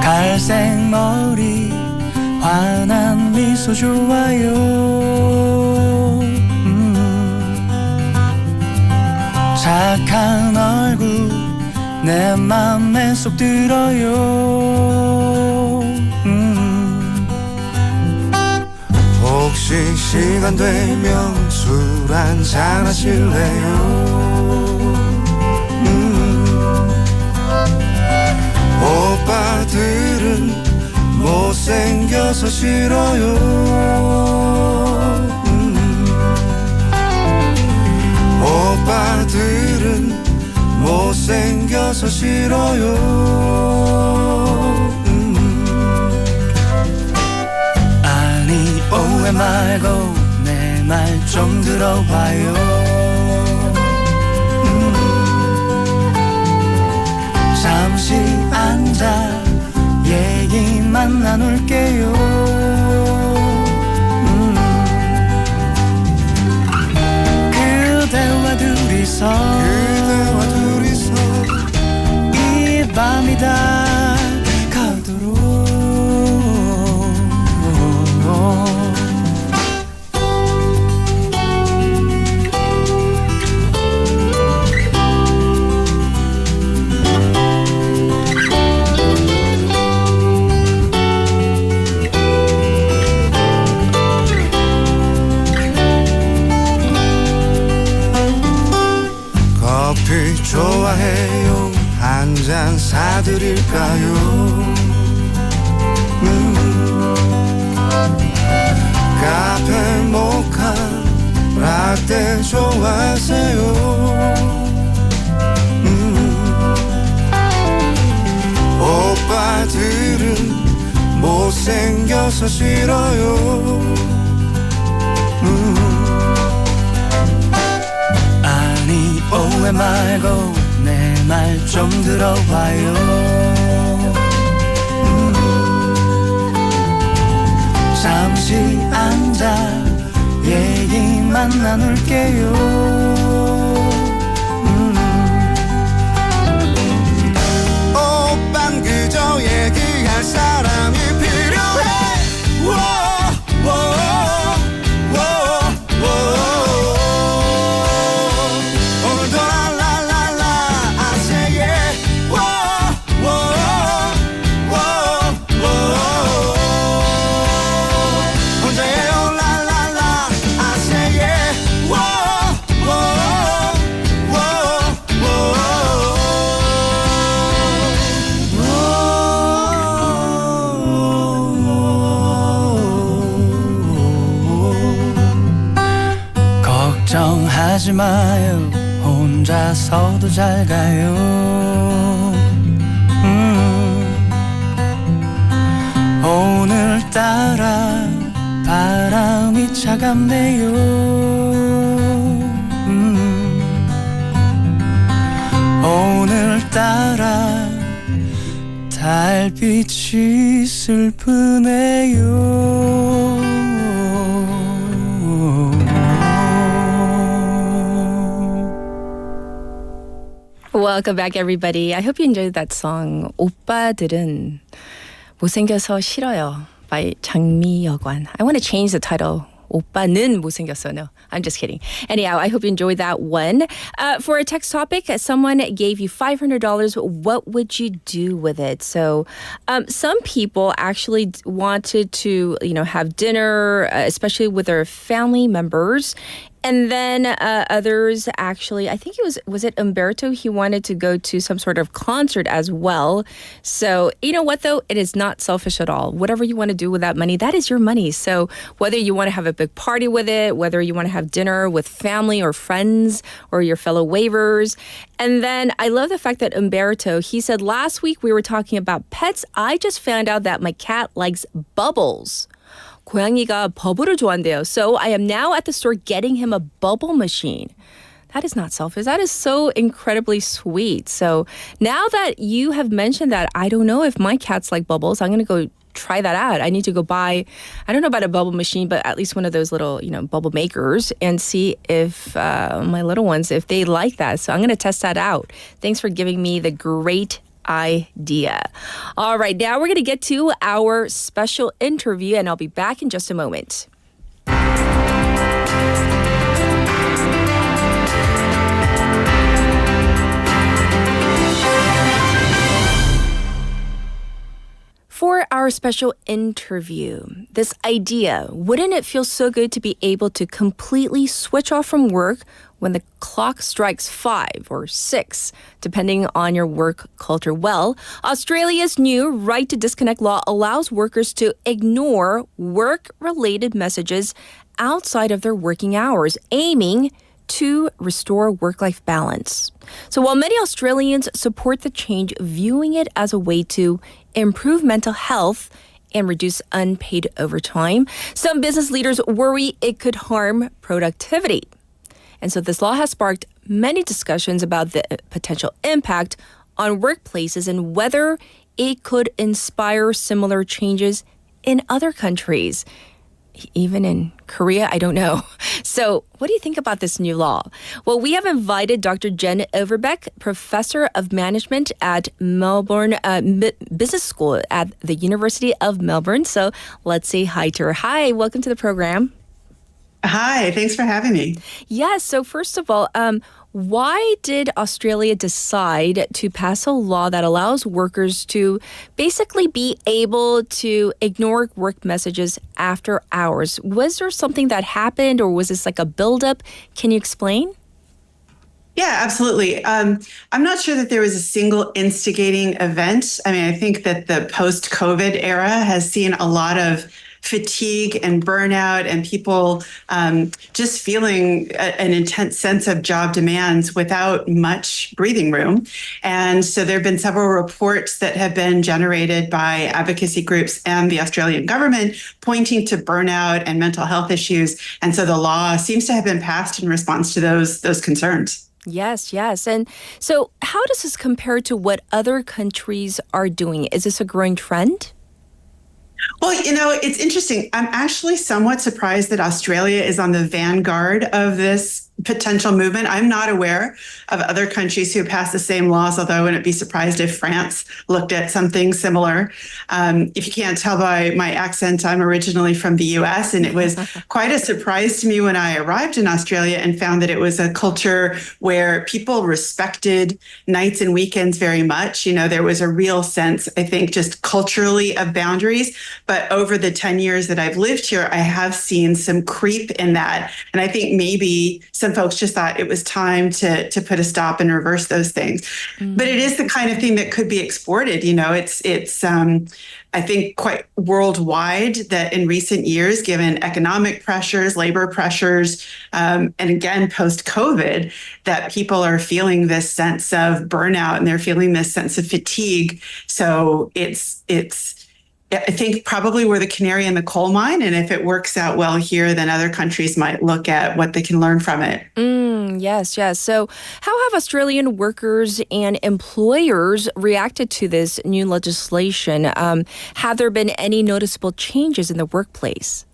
갈색 머리 환한 미소 좋아요 착한 얼굴 내 맘에 쏙 들어요 혹시 시간 되면 술 한잔 하실래요 오빠들은 못생겨서 싫어요 오빠들은 못생겨서 싫어요 아니 오해 말고 내 말 좀 들어봐요 잠시 앉아 얘기만 나눌게요 그대와 둘이서 이 밤이 다 가도록 커피 좋아해요 한 잔 사드릴까요 카페 모카 라떼 좋아하세요 오빠들은 못생겨서 싫어요 아니 오해 말고 내 말 좀 들어봐요 잠시 나눌게요. 오빤 그저 얘기할 사람이 필요해. 오늘도 랄랄랄라 I say yeah. 혼자예요 랄랄라 I say yeah. 걱정하지 마요. 혼자서도 잘 가요. 오늘따라 바람이 차갑네요. 오늘따라 달빛이 슬프네요. Welcome back, everybody. I hope you enjoyed that song. 오빠들은 못생겨서 싫어요 by 장미여관. I want to change the title. 오빠는 못생겼어. No, I'm just kidding. Anyhow, I hope you enjoyed that one. For a text topic, someone gave you $500. What would you do with it? So some people actually wanted to, have dinner, especially with their family members. And then others actually, I think was it Umberto? He wanted to go to some sort of concert as well. So you know what though? It is not selfish at all. Whatever you want to do with that money, that is your money. So whether you want to have a big party with it, whether you want to have dinner with family or friends or your fellow waivers. And then I love the fact that Umberto, he said, last week we were talking about pets. I just found out that my cat likes bubbles. 고양이가 버블을 좋아한대요. So I am now at the store getting him a bubble machine. That is not selfish. That is so incredibly sweet. So now that you have mentioned that, I don't know if my cats like bubbles. I'm going to go try that out. I need to go buy, I don't know about a bubble machine, but at least one of those little, bubble makers and see if my little ones, if they like that. So I'm going to test that out. Thanks for giving me the great idea. All right, now we're going to get to our special interview, and I'll be back in just a moment. For our special interview, this idea, wouldn't it feel so good to be able to completely switch off from work when the clock strikes 5 or 6, depending on your work culture? Well, Australia's new right to disconnect law allows workers to ignore work-related messages outside of their working hours, aiming to restore work-life balance. So while many Australians support the change, viewing it as a way to improve mental health and reduce unpaid overtime, some business leaders worry it could harm productivity. And so this law has sparked many discussions about the potential impact on workplaces and whether it could inspire similar changes in other countries. Even in Korea, I don't know. So what do you think about this new law? Well, we have invited Dr. Jen Overbeck, professor of management at Melbourne Business School at the University of Melbourne. So let's say hi to her. Hi, welcome to the program. Hi, thanks for having me. Yes, so first of all, why did Australia decide to pass a law that allows workers to basically be able to ignore work messages after hours? Was there something that happened, or was this like a buildup? Can you explain? Yeah, absolutely. I'm not sure that there was a single instigating event. I mean, I think that the post-COVID era has seen a lot of fatigue and burnout and people just feeling an intense sense of job demands without much breathing room. And so there have been several reports that have been generated by advocacy groups and the Australian government pointing to burnout and mental health issues. And so the law seems to have been passed in response to those concerns. Yes, yes. And so how does this compare to what other countries are doing? Is this a growing trend? Well, it's interesting. I'm actually somewhat surprised that Australia is on the vanguard of this potential movement. I'm not aware of other countries who passed the same laws, although I wouldn't be surprised if France looked at something similar. If you can't tell by my accent, I'm originally from the US, and it was quite a surprise to me when I arrived in Australia and found that it was a culture where people respected nights and weekends very much. There was a real sense, I think, just culturally of boundaries. But over the 10 years that I've lived here, I have seen some creep in that. And I think maybe some folks just thought it was time to put a stop and reverse those things. Mm-hmm. But it is the kind of thing that could be exported. It's I think quite worldwide that in recent years, given economic pressures, labor pressures, and again, post-COVID, that people are feeling this sense of burnout and they're feeling this sense of fatigue. So it's I think probably we're the canary in the coal mine. And if it works out well here, then other countries might look at what they can learn from it. Yes. So how have Australian workers and employers reacted to this new legislation? Have there been any noticeable changes in the workplace?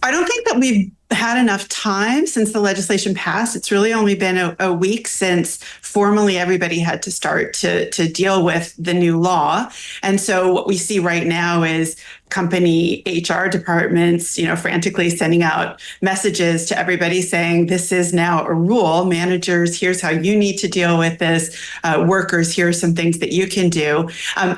I don't think that we've had enough time since the legislation passed. It's really only been a week since formally everybody had to start to deal with the new law. And so what we see right now is company HR departments, frantically sending out messages to everybody saying, this is now a rule. Managers, here's how you need to deal with this. Workers, here are some things that you can do.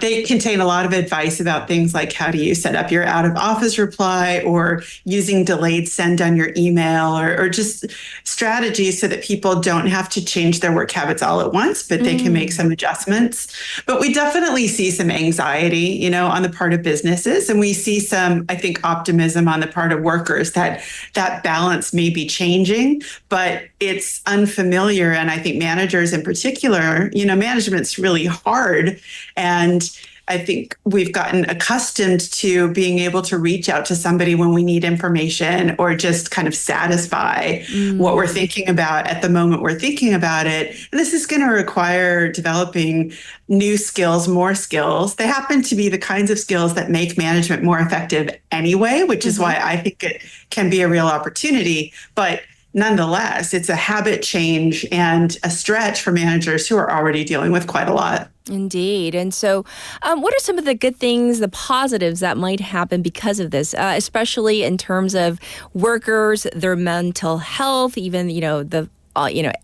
They contain a lot of advice about things like how do you set up your out of office reply or using delayed send on your email or just strategies so that people don't have to change their work habits all at once, but they can make some adjustments. But we definitely see some anxiety, on the part of businesses. And we see some, I think, optimism on the part of workers that balance may be changing, but it's unfamiliar. And I think managers in particular, management's really hard. And I think we've gotten accustomed to being able to reach out to somebody when we need information or just kind of satisfy what we're thinking about at the moment we're thinking about it. And this is going to require developing new skills, more skills. They happen to be the kinds of skills that make management more effective anyway, which is why I think it can be a real opportunity. But nonetheless, it's a habit change and a stretch for managers who are already dealing with quite a lot. Indeed. And so what are some of the good things, the positives that might happen because of this, especially in terms of workers, their mental health, even, the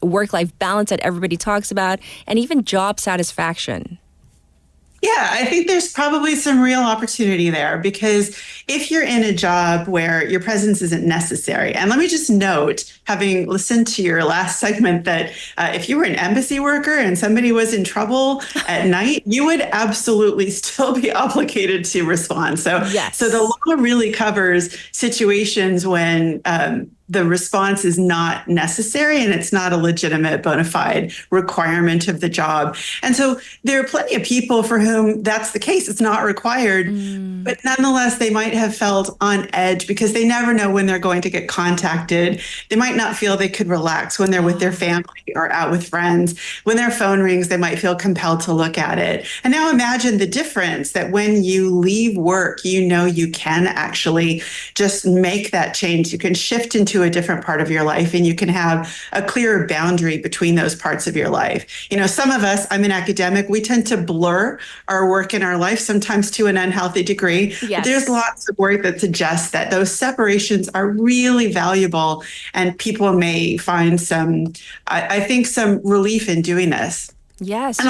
work-life balance that everybody talks about, and even job satisfaction? Yeah, I think there's probably some real opportunity there because if you're in a job where your presence isn't necessary, and let me just note, having listened to your last segment, that if you were an embassy worker and somebody was in trouble at night, you would absolutely still be obligated to respond. So the law really covers situations when the response is not necessary and it's not a legitimate bona fide requirement of the job. And so there are plenty of people for whom that's the case. It's not required, but nonetheless, they might have felt on edge because they never know when they're going to get contacted. They might not feel they could relax when they're with their family or out with friends. When their phone rings, they might feel compelled to look at it. And now imagine the difference that when you leave work, you can actually just make that change. You can shift into a different part of your life and you can have a clearer boundary between those parts of your life. Some of us, I'm an academic, we tend to blur our work and our life sometimes to an unhealthy degree. Yes. There's lots of work that suggests that those separations are really valuable and people may find some relief in doing this. Yes. And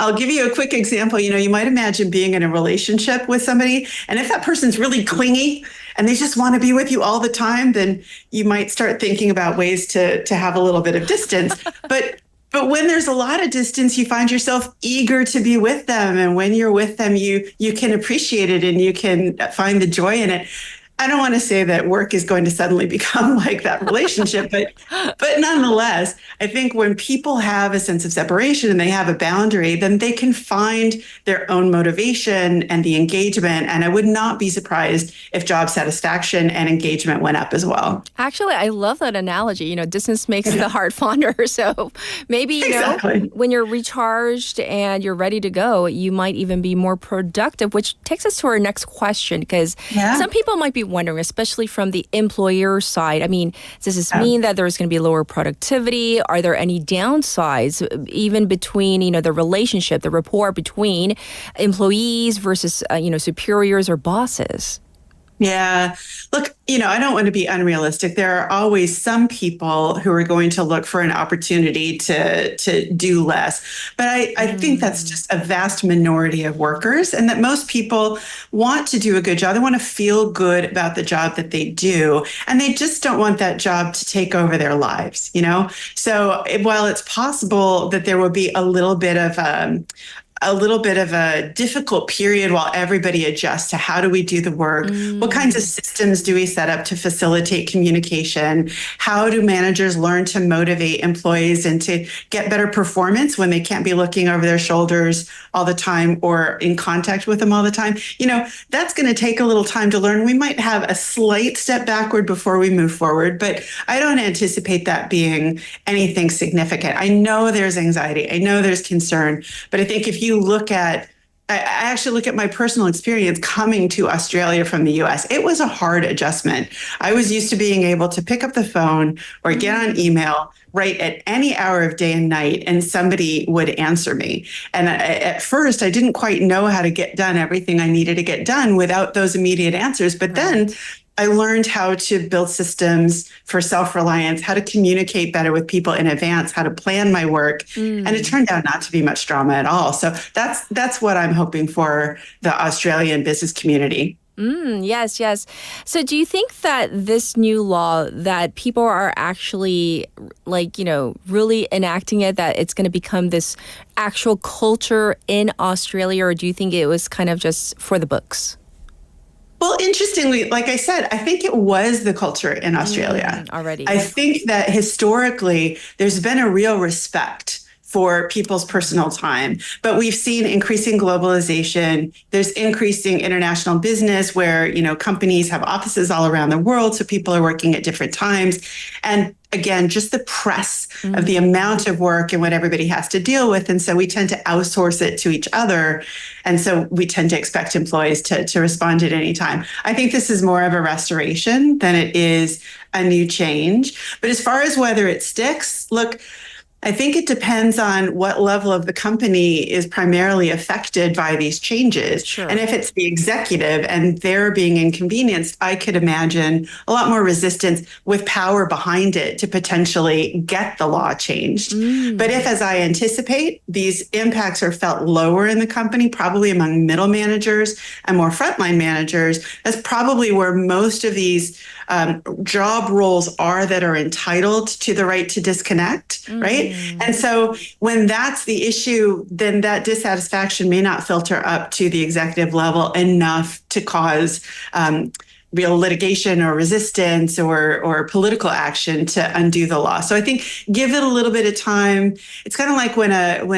I'll give you a quick example. You might imagine being in a relationship with somebody, and if that person's really clingy and they just want to be with you all the time, then you might start thinking about ways to have a little bit of distance. But when there's a lot of distance, you find yourself eager to be with them. And when you're with them, you can appreciate it and you can find the joy in it. I don't want to say that work is going to suddenly become like that relationship, but nonetheless, I think when people have a sense of separation and they have a boundary, then they can find their own motivation and the engagement. And I would not be surprised if job satisfaction and engagement went up as well. Actually, I love that analogy. Distance makes the heart fonder. So maybe, when you're recharged and you're ready to go, you might even be more productive, which takes us to our next question, because some people might be wondering, especially from the employer side. I mean, does this mean that there's going to be lower productivity? Are there any downsides, even between, the relationship, the rapport between employees versus, superiors or bosses? Yeah. Look, I don't want to be unrealistic. There are always some people who are going to look for an opportunity to do less. But I think that's just a vast minority of workers, and that most people want to do a good job. They want to feel good about the job that they do, and they just don't want that job to take over their lives, So while it's possible that there will be a little bit of a difficult period while everybody adjusts to how do we do the work? What kinds of systems do we set up to facilitate communication? How do managers learn to motivate employees and to get better performance when they can't be looking over their shoulders all the time or in contact with them all the time? That's going to take a little time to learn. We might have a slight step backward before we move forward, but I don't anticipate that being anything significant. I know there's anxiety. I know there's concern, but I think if you I actually look at my personal experience coming to Australia from the US. It was a hard adjustment. I was used to being able to pick up the phone or get on email right at any hour of day and night, and somebody would answer me. And at first, I didn't quite know how to get done everything I needed to get done without those immediate answers. But then I learned how to build systems for self-reliance, how to communicate better with people in advance, how to plan my work. And it turned out not to be much drama at all. So that's what I'm hoping for the Australian business community. Yes. So do you think that this new law, that people are actually really enacting it, that it's going to become this actual culture in Australia, or do you think it was kind of just for the books? Well, interestingly, like I said, I think it was the culture in Australia already. I think that historically, there's been a real respect for people's personal time. But we've seen increasing globalization. There's increasing international business where, companies have offices all around the world. So people are working at different times. And again, just the press of the amount of work and what everybody has to deal with. And so we tend to outsource it to each other. And so we tend to expect employees to respond at any time. I think this is more of a restoration than it is a new change. But as far as whether it sticks, look, I think it depends on what level of the company is primarily affected by these changes. Sure. And if it's the executive and they're being inconvenienced, I could imagine a lot more resistance with power behind it to potentially get the law changed. But if, as I anticipate, these impacts are felt lower in the company, probably among middle managers and more frontline managers, that's probably where most of these job roles are that are entitled to the right to disconnect, right? And so when that's the issue, then that dissatisfaction may not filter up to the executive level enough to cause real litigation or resistance or political action to undo the law. So I think give it a little bit of time. It's kind of like when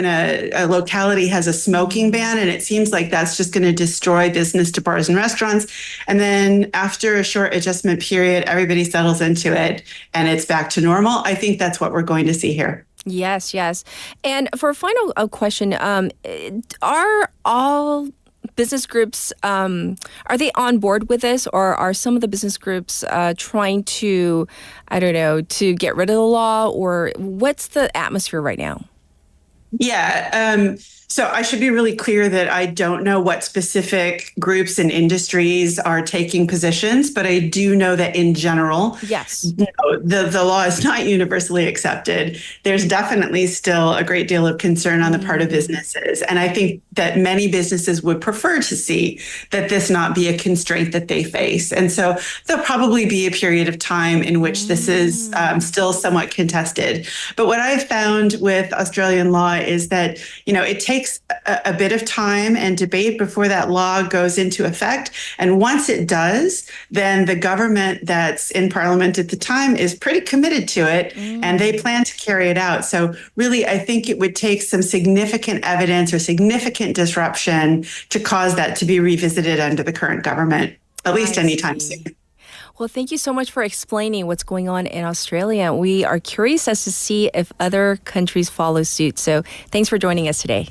a locality has a smoking ban, and it seems like that's just going to destroy business to bars and restaurants. And then after a short adjustment period, everybody settles into it and it's back to normal. I think that's what we're going to see here. Yes. And for a final question, are all business groups, are they on board with this, or are some of the business groups trying to, to get rid of the law, or what's the atmosphere right now? Yeah. So I should be really clear that I don't know what specific groups and industries are taking positions, but I do know that in general, yes, the law is not universally accepted. There's definitely still a great deal of concern on the part of businesses. And I think that many businesses would prefer to see that this not be a constraint that they face. And so there'll probably be a period of time in which this is still somewhat contested. But what I've found with Australian law is that, it takes a bit of time and debate before that law goes into effect. And once it does, then the government that's in Parliament at the time is pretty committed to it, and they plan to carry it out. So really, I think it would take some significant evidence or significant disruption to cause that to be revisited under the current government, at least anytime soon. Well, thank you so much for explaining what's going on in Australia. We are curious as to see if other countries follow suit. So thanks for joining us today.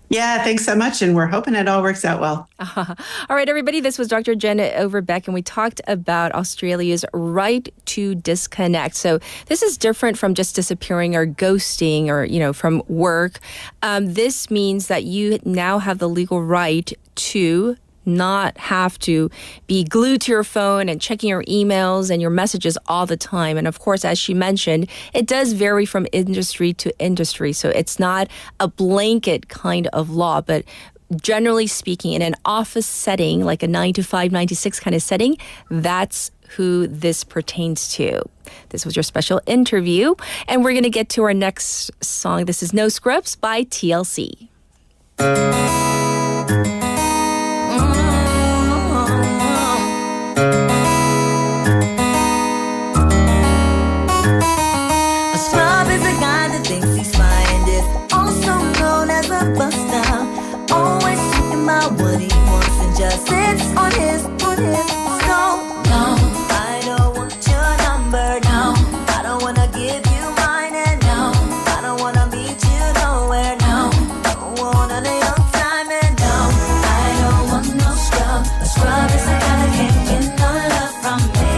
Yeah, thanks so much. And we're hoping it all works out well. All right, everybody, this was Dr. Jen Overbeck, and we talked about Australia's right to disconnect. So this is different from just disappearing or ghosting or, from work. This means that you now have the legal right to not have to be glued to your phone and checking your emails and your messages all the time. And of course, as she mentioned, it does vary from industry to industry. So it's not a blanket kind of law, but generally speaking, in an office setting, like a 9 to 5, 9 to 6 kind of setting, that's who this pertains to. This was your special interview. And we're going to get to our next song. This is No Scrubs by TLC. What he wants and just sits on his so no, I don't want your number, no, I don't wanna give you mine, and no, I don't wanna meet you nowhere, no, don't want none of your time, and no, I don't want no scrub. A scrub is the guy that can't get no love from me,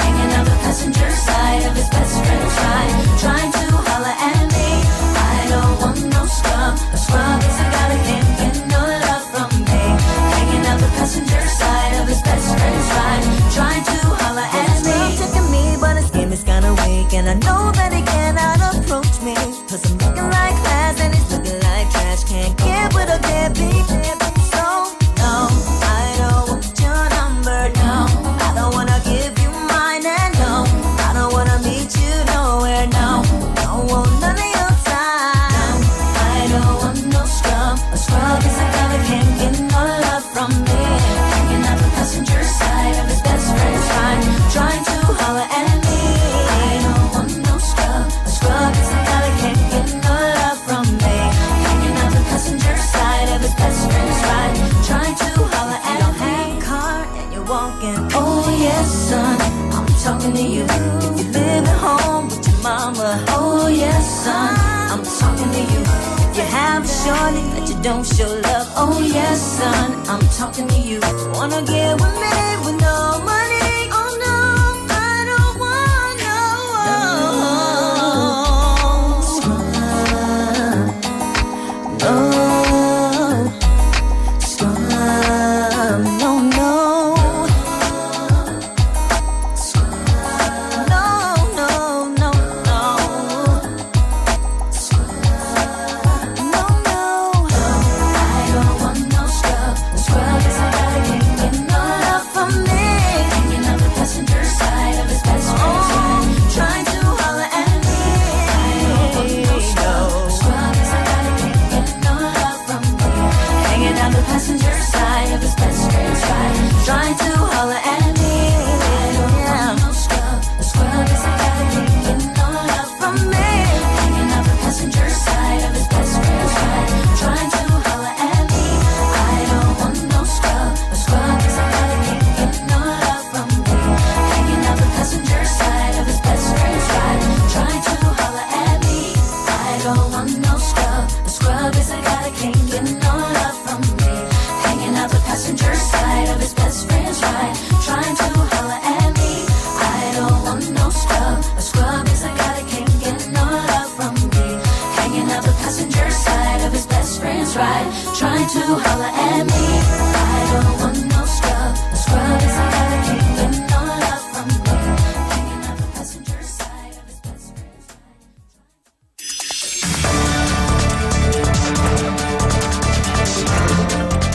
hanging out the passenger side of his best friend's ride, trying to holler at me. I don't want no scrub. A scrub is the guy that can't get no love from me, hanging out the passenger side of his best friend's ride, trying to holler at me. He's checking me, but his game is kinda weak, and I know that he cannot approach me, cause I'm looking like class and he's looking like trash. Can't get with a deadbeat. So no, I don't want your number, no, I don't wanna give you mine, and no, I don't wanna meet you nowhere, no, don't want none of your time. I don't want no scrub. A scrub is a guy that can't get no love from me, hanging out the passenger side of his best friend's ride, trying to holler at me. I don't want no scrub. A scrub is a guy that can't get no love from me, hanging out the passenger side of his best friend's ride, trying to holler at me. You don't have a car and you're walking. Oh yes, son, I'm talking to you. If you live at home with your mama. Oh yes, son, I'm talking to you. You have a shorty that you don't show love. Oh yes, son, I'm talking to you. Wanna get with me with no money? Oh no, I don't want no scrub. No scrub. No, no. Scrub. No, no, no, no. Passenger side of his best friend's ride, trying to holler at me. I don't want no scrub. A scrub is a guy that can't get no love from me, hanging out the passenger side of his best friend's ride, trying to holler at me. I don't want no scrub. A scrub is a guy that can't get no love from me, hanging out the passenger side of his best friend's ride, trying to holler at me. I don't want no scrub. A scrub is a guy that can't get no love from me, hanging out the passenger side of his best friend's ride, trying to holler at me. I don't want no scrub. A scrub is a guy that can't get no love from me, hanging out the passenger side of his best friend's ride, trying to holler at me. I don't want no scrub. A scrub is a guy that can't get no love from me, hanging out the passenger side of his best friend's ride.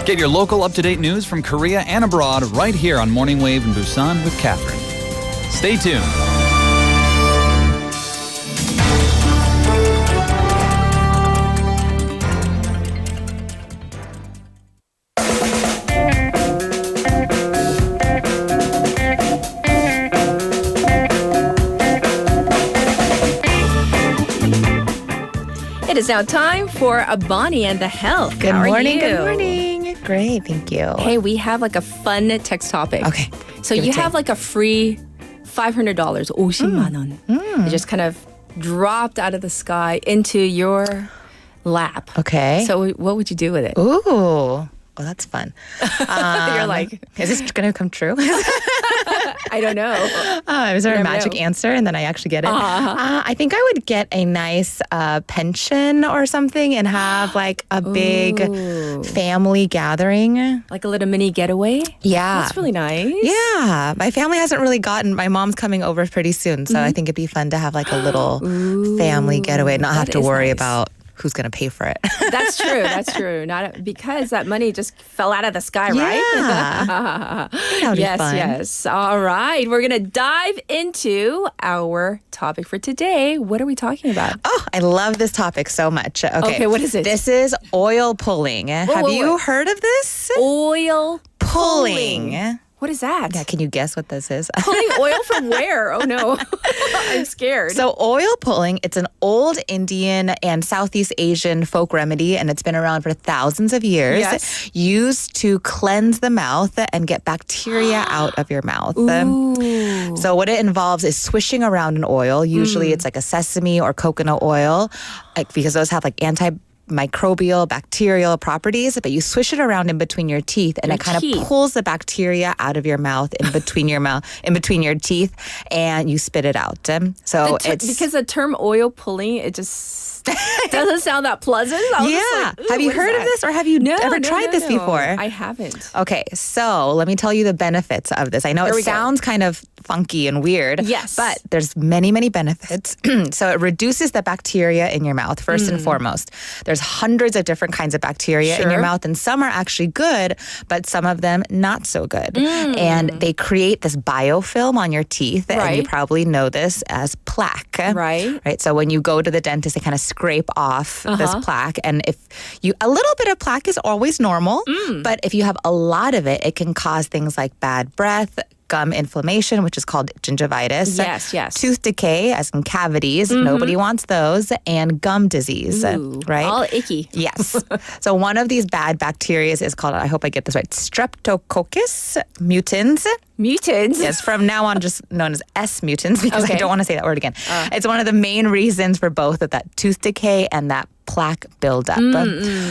Get your local up-to-date news from Korea and abroad right here on Morning Wave in Busan with Catherine. Stay tuned. It is now time for Bonnie and the Health. Good How are morning. you? Good morning. Great. Thank you. Hey, we have like a fun text topic. Okay. So Give it you to have me. like a free $500, 50만 원. It just kind of dropped out of the sky into your lap. Okay. So what would you do with it? Ooh. Oh, that's fun. You're like, is this going to come true? I don't know. Is there You a never magic know. answer and then I actually get it? Uh-huh. I think I would get a nice pension or something and have like a big family gathering. Like a little mini getaway? Yeah. That's really nice. Yeah. My family hasn't really gotten, my mom's coming over pretty soon. So I think it'd be fun to have like a little family getaway, not have that to is worry nice. about who's going to pay for it. That's true. That's true. Not because that money just fell out of the sky, Yeah. right? That would be yes, fun. yes. All right. We're going to dive into our topic for today. What are we talking about? Oh, I love this topic so much. Okay, what is it? This is oil pulling. Have you heard of this? Oil Pulling. What is that? Yeah, can you guess what this is? Pulling oil from where? Oh, no. I'm scared. So oil pulling, it's an old Indian and Southeast Asian folk remedy, and it's been around for thousands of years. Yes. Used to cleanse the mouth and get bacteria out of your mouth. So what it involves is swishing around an oil. Usually it's like a sesame or coconut oil, like because those have like antimicrobial, bacterial properties, but you swish it around in between your teeth and it kind of pulls the bacteria out of your mouth in between your teeth, and you spit it out. So it's because the term oil pulling, it just doesn't sound that pleasant. I was just like, ooh, have you what is heard of that? this or have you ever tried this before? I haven't. Okay, so let me tell you the benefits of this. I know Here we it go. sounds kind of funky and weird. Yes. But there's many, many benefits. So it reduces the bacteria in your mouth, first and foremost. There's hundreds of different kinds of bacteria in your Sure. mouth, and some are actually good, but some of them not so good. And they create this biofilm on your teeth, and you Right. probably know this as plaque. Right. Right. So when you go to the dentist, they kind of scrape off this Uh-huh. plaque. And if a little bit of plaque is always normal, but if you have a lot of it, it can cause things like bad breath, gum inflammation, which is called gingivitis. Yes, yes. Tooth decay, as in cavities. Nobody wants those. And gum disease, Ooh, right? all icky. Yes. So one of these bad bacteria is called, I hope I get this right, Streptococcus mutans. Mutants? Yes, from now on just known as S mutants because I Okay. don't want to say that word again. It's one of the main reasons for both of that tooth decay and that plaque buildup.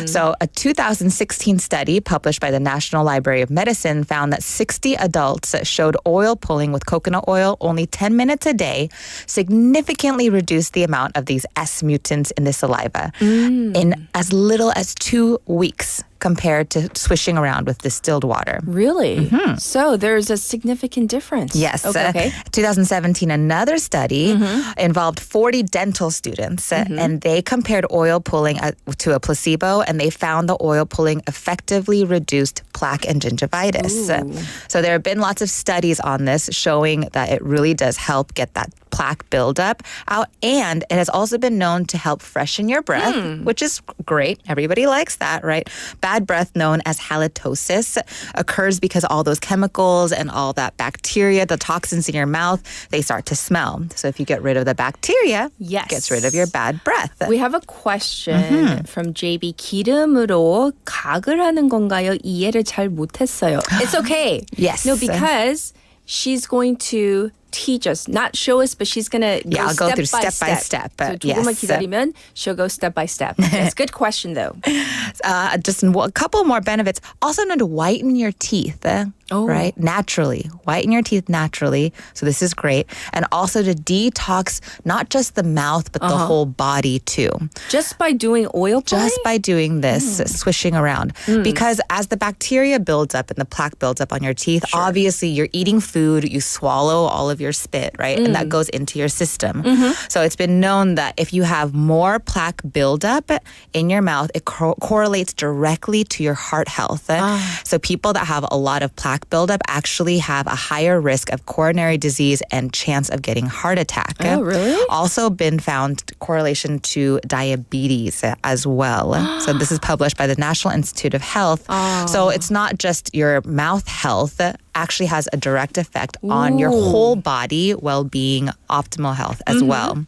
So a 2016 study published by the National Library of Medicine found that 60 adults showed oil pulling with coconut oil only 10 minutes a day significantly reduced the amount of these S mutants in the saliva in as little as 2 weeks compared to swishing around with distilled water. Really? So there's a significant difference. Yes. Okay. 2017, another study involved 40 dental students, and they compared oil pulling to a placebo, and they found the oil pulling effectively reduced plaque and gingivitis. So there have been lots of studies on this showing that it really does help get that plaque buildup out, and it has also been known to help freshen your breath, which is great. Everybody likes that, right? Bad breath, known as halitosis, occurs because all those chemicals and all that bacteria, the toxins in your mouth, they start to smell. So if you get rid of the bacteria, Yes. it gets rid of your bad breath. We have a question from JB. 기름으로 각을 하는 건가요? 이해를 잘 못했어요. It's okay. Yes. No, because she's going to teach us, not show us, but she's going to Yeah, go I'll go through step by step. So 조금만 Yes. 기다리면 she'll go step by step. It's a good question though. Just a couple more benefits. Also known to whiten your teeth. right? Naturally. Whiten your teeth naturally. So this is great. And also to detox not just the mouth, but the whole body too. Just by doing oil pulling? Just by doing this, swishing around. Because as the bacteria builds up and the plaque builds up on your teeth, obviously you're eating food, you swallow all of your spit, right? And that goes into your system. So it's been known that if you have more plaque buildup in your mouth, it correlates directly to your heart health. So people that have a lot of plaque buildup actually have a higher risk of coronary disease and chance of getting heart attack. Oh, really? Also been found correlation to diabetes as well. So this is published by the National Institute of Health. So it's not just your mouth health, actually has a direct effect on your whole body well-being, optimal health as well.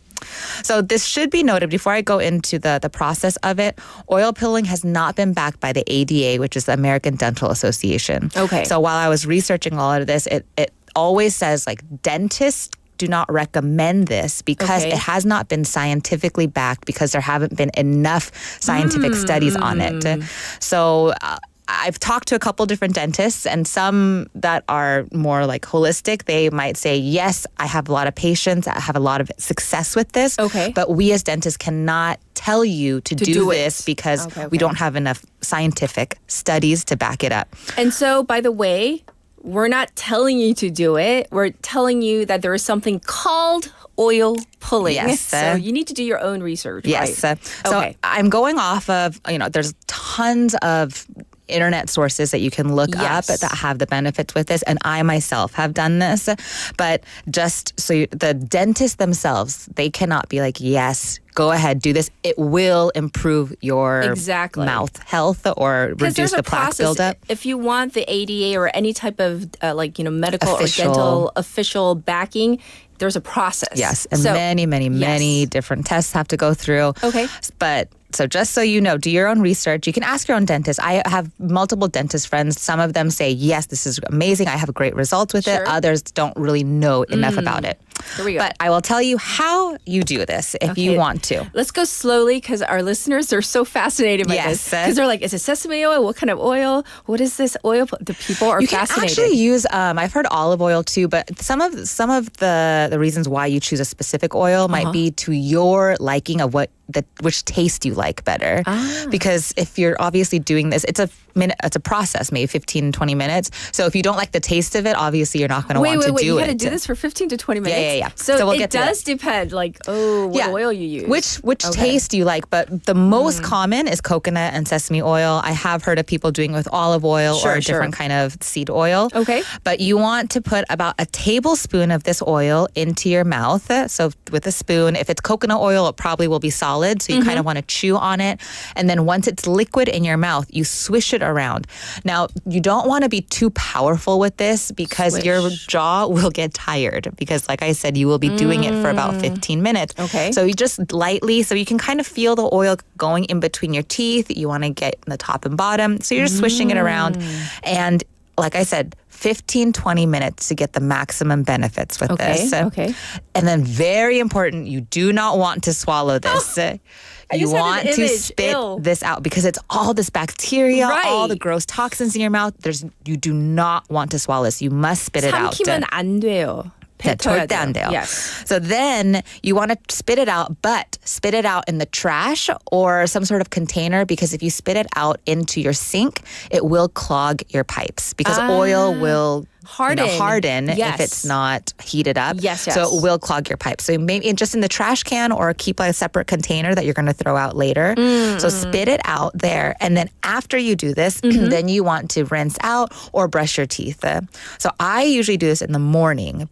So this should be noted before I go into the process of it. Oil pulling has not been backed by the ADA, which is the American Dental Association. Okay. So while I was researching all of this, it always says like dentists do not recommend this because it has not been scientifically backed because there haven't been enough scientific studies on it. So I've talked to a couple different dentists, and some that are more like holistic, they might say, yes, I have a lot of patients, I have a lot of success with this, but we as dentists cannot tell you to do this because we don't have enough scientific studies to back it up. And so, by the way, we're not telling you to do it. We're telling you that there is something called oil pulling. Yes. So you need to do your own research, yes. right? So I'm going off of, there's tons of internet sources that you can look up that have the benefits with this, and I myself have done this. But just so the dentists themselves, they cannot be like, yes, go ahead, do this. It will improve your mouth health or reduce the plaque buildup. If you want the ADA or any type of medical or dental official backing, there's a process. Yes, and many different tests have to go through. Okay. But so just so you know, do your own research. You can ask your own dentist. I have multiple dentist friends. Some of them say, yes, this is amazing. I have great results with it. Others don't really know enough about it. Here we go. But I will tell you how you do this if you want to. Let's go slowly because our listeners are so fascinated by this. Because they're like, is it sesame oil? What kind of oil? What is this oil? The people are fascinated. You can actually use, I've heard olive oil too, but some of the reasons why you choose a specific oil might be to your liking of which taste you like better. Because if you're obviously doing this, it's a process, maybe 15, 20 minutes. So if you don't like the taste of it, obviously you're not going to want to do it. You got to do this for 15 to 20 minutes? Yeah. So we'll it does depend, what oil you use. Which taste you like, but the most common is coconut and sesame oil. I have heard of people doing it with olive oil or a different kind of seed oil. Okay. But you want to put about a tablespoon of this oil into your mouth. So with a spoon, if it's coconut oil, it probably will be solid. So you kind of want to chew on it. And then once it's liquid in your mouth, you swish it around. Now, you don't want to be too powerful with this because your jaw will get tired. Because like I said, you will be doing it for about 15 minutes. Okay. So you just lightly, so you can kind of feel the oil going in between your teeth. You want to get the top and bottom. So you're just swishing it around. And like I said, 15, 20 minutes to get the maximum benefits with this. Okay. And then very important, you do not want to swallow this. You want to spit this out because it's all this bacteria, all the gross toxins in your mouth. You do not want to swallow this. You must spit it out. 삼키면 안 돼요. 절대 안 돼요. Yes. So then you want to spit it out, but spit it out in the trash or some sort of container because if you spit it out into your sink, it will clog your pipes because oil will harden if it's not heated up. Yes. So it will clog your pipes. So maybe just in the trash can or keep a separate container that you're going to throw out later. So spit it out there. And then after you do this, then you want to rinse out or brush your teeth. So I usually do this in the morning.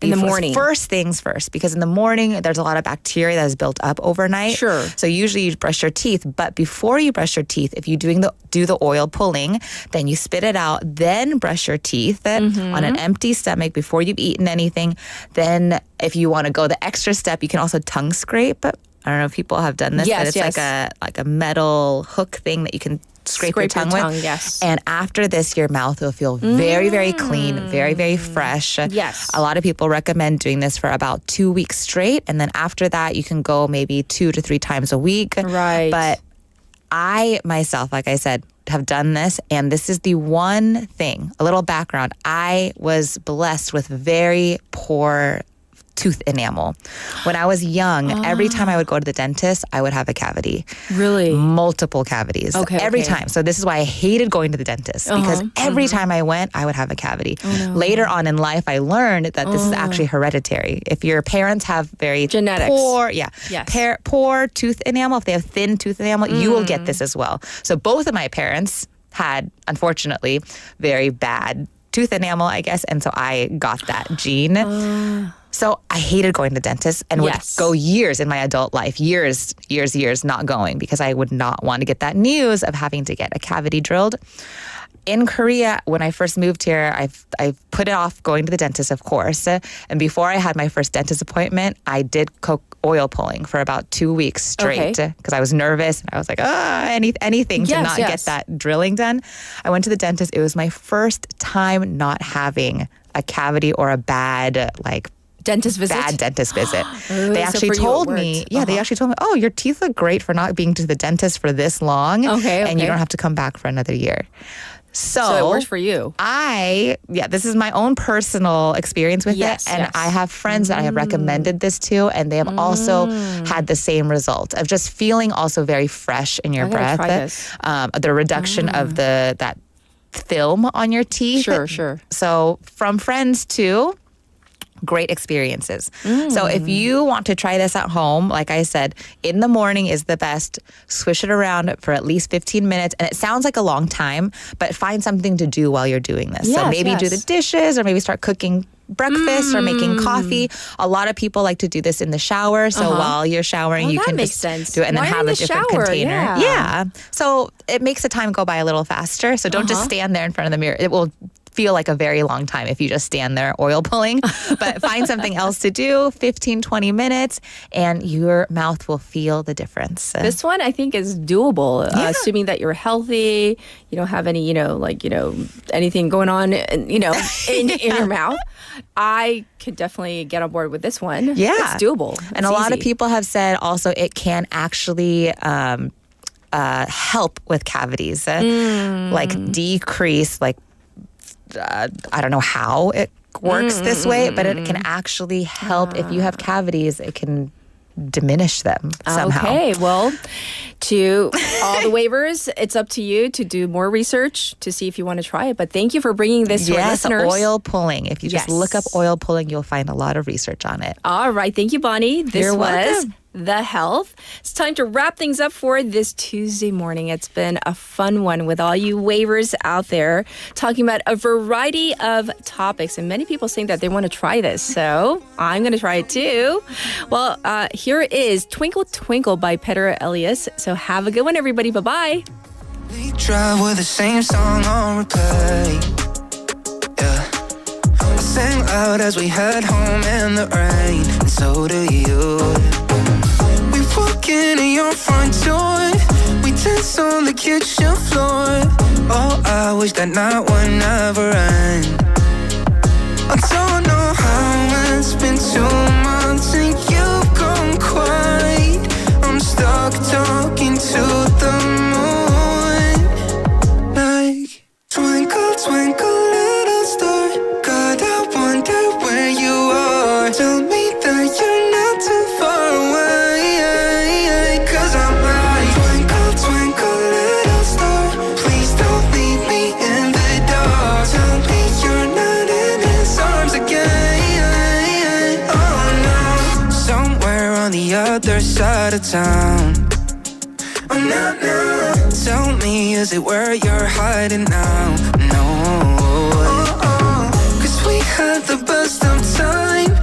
First things first, because in the morning, there's a lot of bacteria that is built up overnight. Sure. So usually you brush your teeth. But before you brush your teeth, if you do the oil pulling, then you spit it out, then brush your teeth on an empty stomach before you've eaten anything. Then if you want to go the extra step, you can also tongue scrape. I don't know if people have done this, but it's like a metal hook thing that you can scrape your tongue with. Yes. And after this, your mouth will feel very, very clean, very, very fresh. Yes. A lot of people recommend doing this for about 2 weeks straight. And then after that, you can go maybe 2 to 3 times a week. Right. But I myself, like I said, have done this, and this is the one thing, a little background. I was blessed with very poor tooth enamel. When I was young, every time I would go to the dentist, I would have a cavity. Really? Multiple cavities. Every time. So this is why I hated going to the dentist, because every time I went, I would have a cavity. Later on in life, I learned that this is actually hereditary. If your parents have very genetics, poor tooth enamel, if they have thin tooth enamel, you will get this as well. So both of my parents had, unfortunately, very bad tooth enamel, I guess, and so I got that gene. So I hated going to the dentist and would go years in my adult life, years not going, because I would not want to get that news of having to get a cavity drilled. In Korea, when I first moved here, I put it off going to the dentist, of course. And before I had my first dentist appointment, I did oil pulling for about 2 weeks straight because I was nervous. And I was like, anything to not get that drilling done. I went to the dentist. It was my first time not having a cavity or a bad, dentist visit? Bad dentist visit. They actually told me, they actually told me, oh, your teeth look great for not being to the dentist for this long. And you don't have to come back for another year. So it works for you. This is my own personal experience with it. And I have friends that I have recommended this to, and they have also had the same result of just feeling also very fresh in your breath. The reduction of that film on your teeth. Sure. So from friends too, great experiences. So if you want to try this at home, like I said, in the morning is the best. Swish it around for at least 15 minutes. And it sounds like a long time, but find something to do while you're doing this. So maybe do the dishes, or maybe start cooking breakfast or making coffee. A lot of people like to do this in the shower. So while you're showering, you can just do it and then have a different container. Yeah. So it makes the time go by a little faster. So don't just stand there in front of the mirror. It will feel like a very long time if you just stand there oil pulling, but find something else to do, 15, 20 minutes, and your mouth will feel the difference. This one I think is doable, assuming that you're healthy, you don't have any, anything going on, in your mouth. I could definitely get on board with this one. Yeah. It's doable. And a lot of people have said also it can actually help with cavities, decrease, I don't know how it works this way, but it can actually help. If you have cavities, it can diminish them somehow. Okay, well, to all the waivers, it's up to you to do more research to see if you want to try it. But thank you for bringing this to our listeners. Oil pulling. If you just look up oil pulling, you'll find a lot of research on it. All right. Thank you, Bonnie. This was welcome. The Health. It's time to wrap things up for this Tuesday morning. It's been a fun one with all you waivers out there talking about a variety of topics, and many people saying that they want to try this. So I'm going to try it too. Well, here is Twinkle Twinkle by Peter Elias. So have a good one, everybody. Bye-bye. We drive with the same song on replay. I sang loud as we head home in the rain, and so do you. We walk into your front door, we dance on the kitchen floor. Oh, I wish that night would never end. I don't know how it's been 2 months and you've gone quiet. I'm stuck talking to the moon, like twinkle, twinkle, little star. God, I wonder where you are. Tell me that you're not too far away, 'cause I'm like twinkle, twinkle, little star. Please don't leave me in the dark. Tell me you're not in his arms again. Oh no, somewhere on the other side of town. Oh no, no. Tell me, is it where you're hiding now? No. We had the best of time.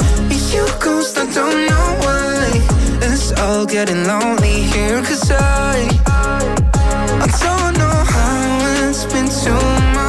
You ghost, I don't know why. It's all getting lonely here, 'cause I don't know how it's been 2 months.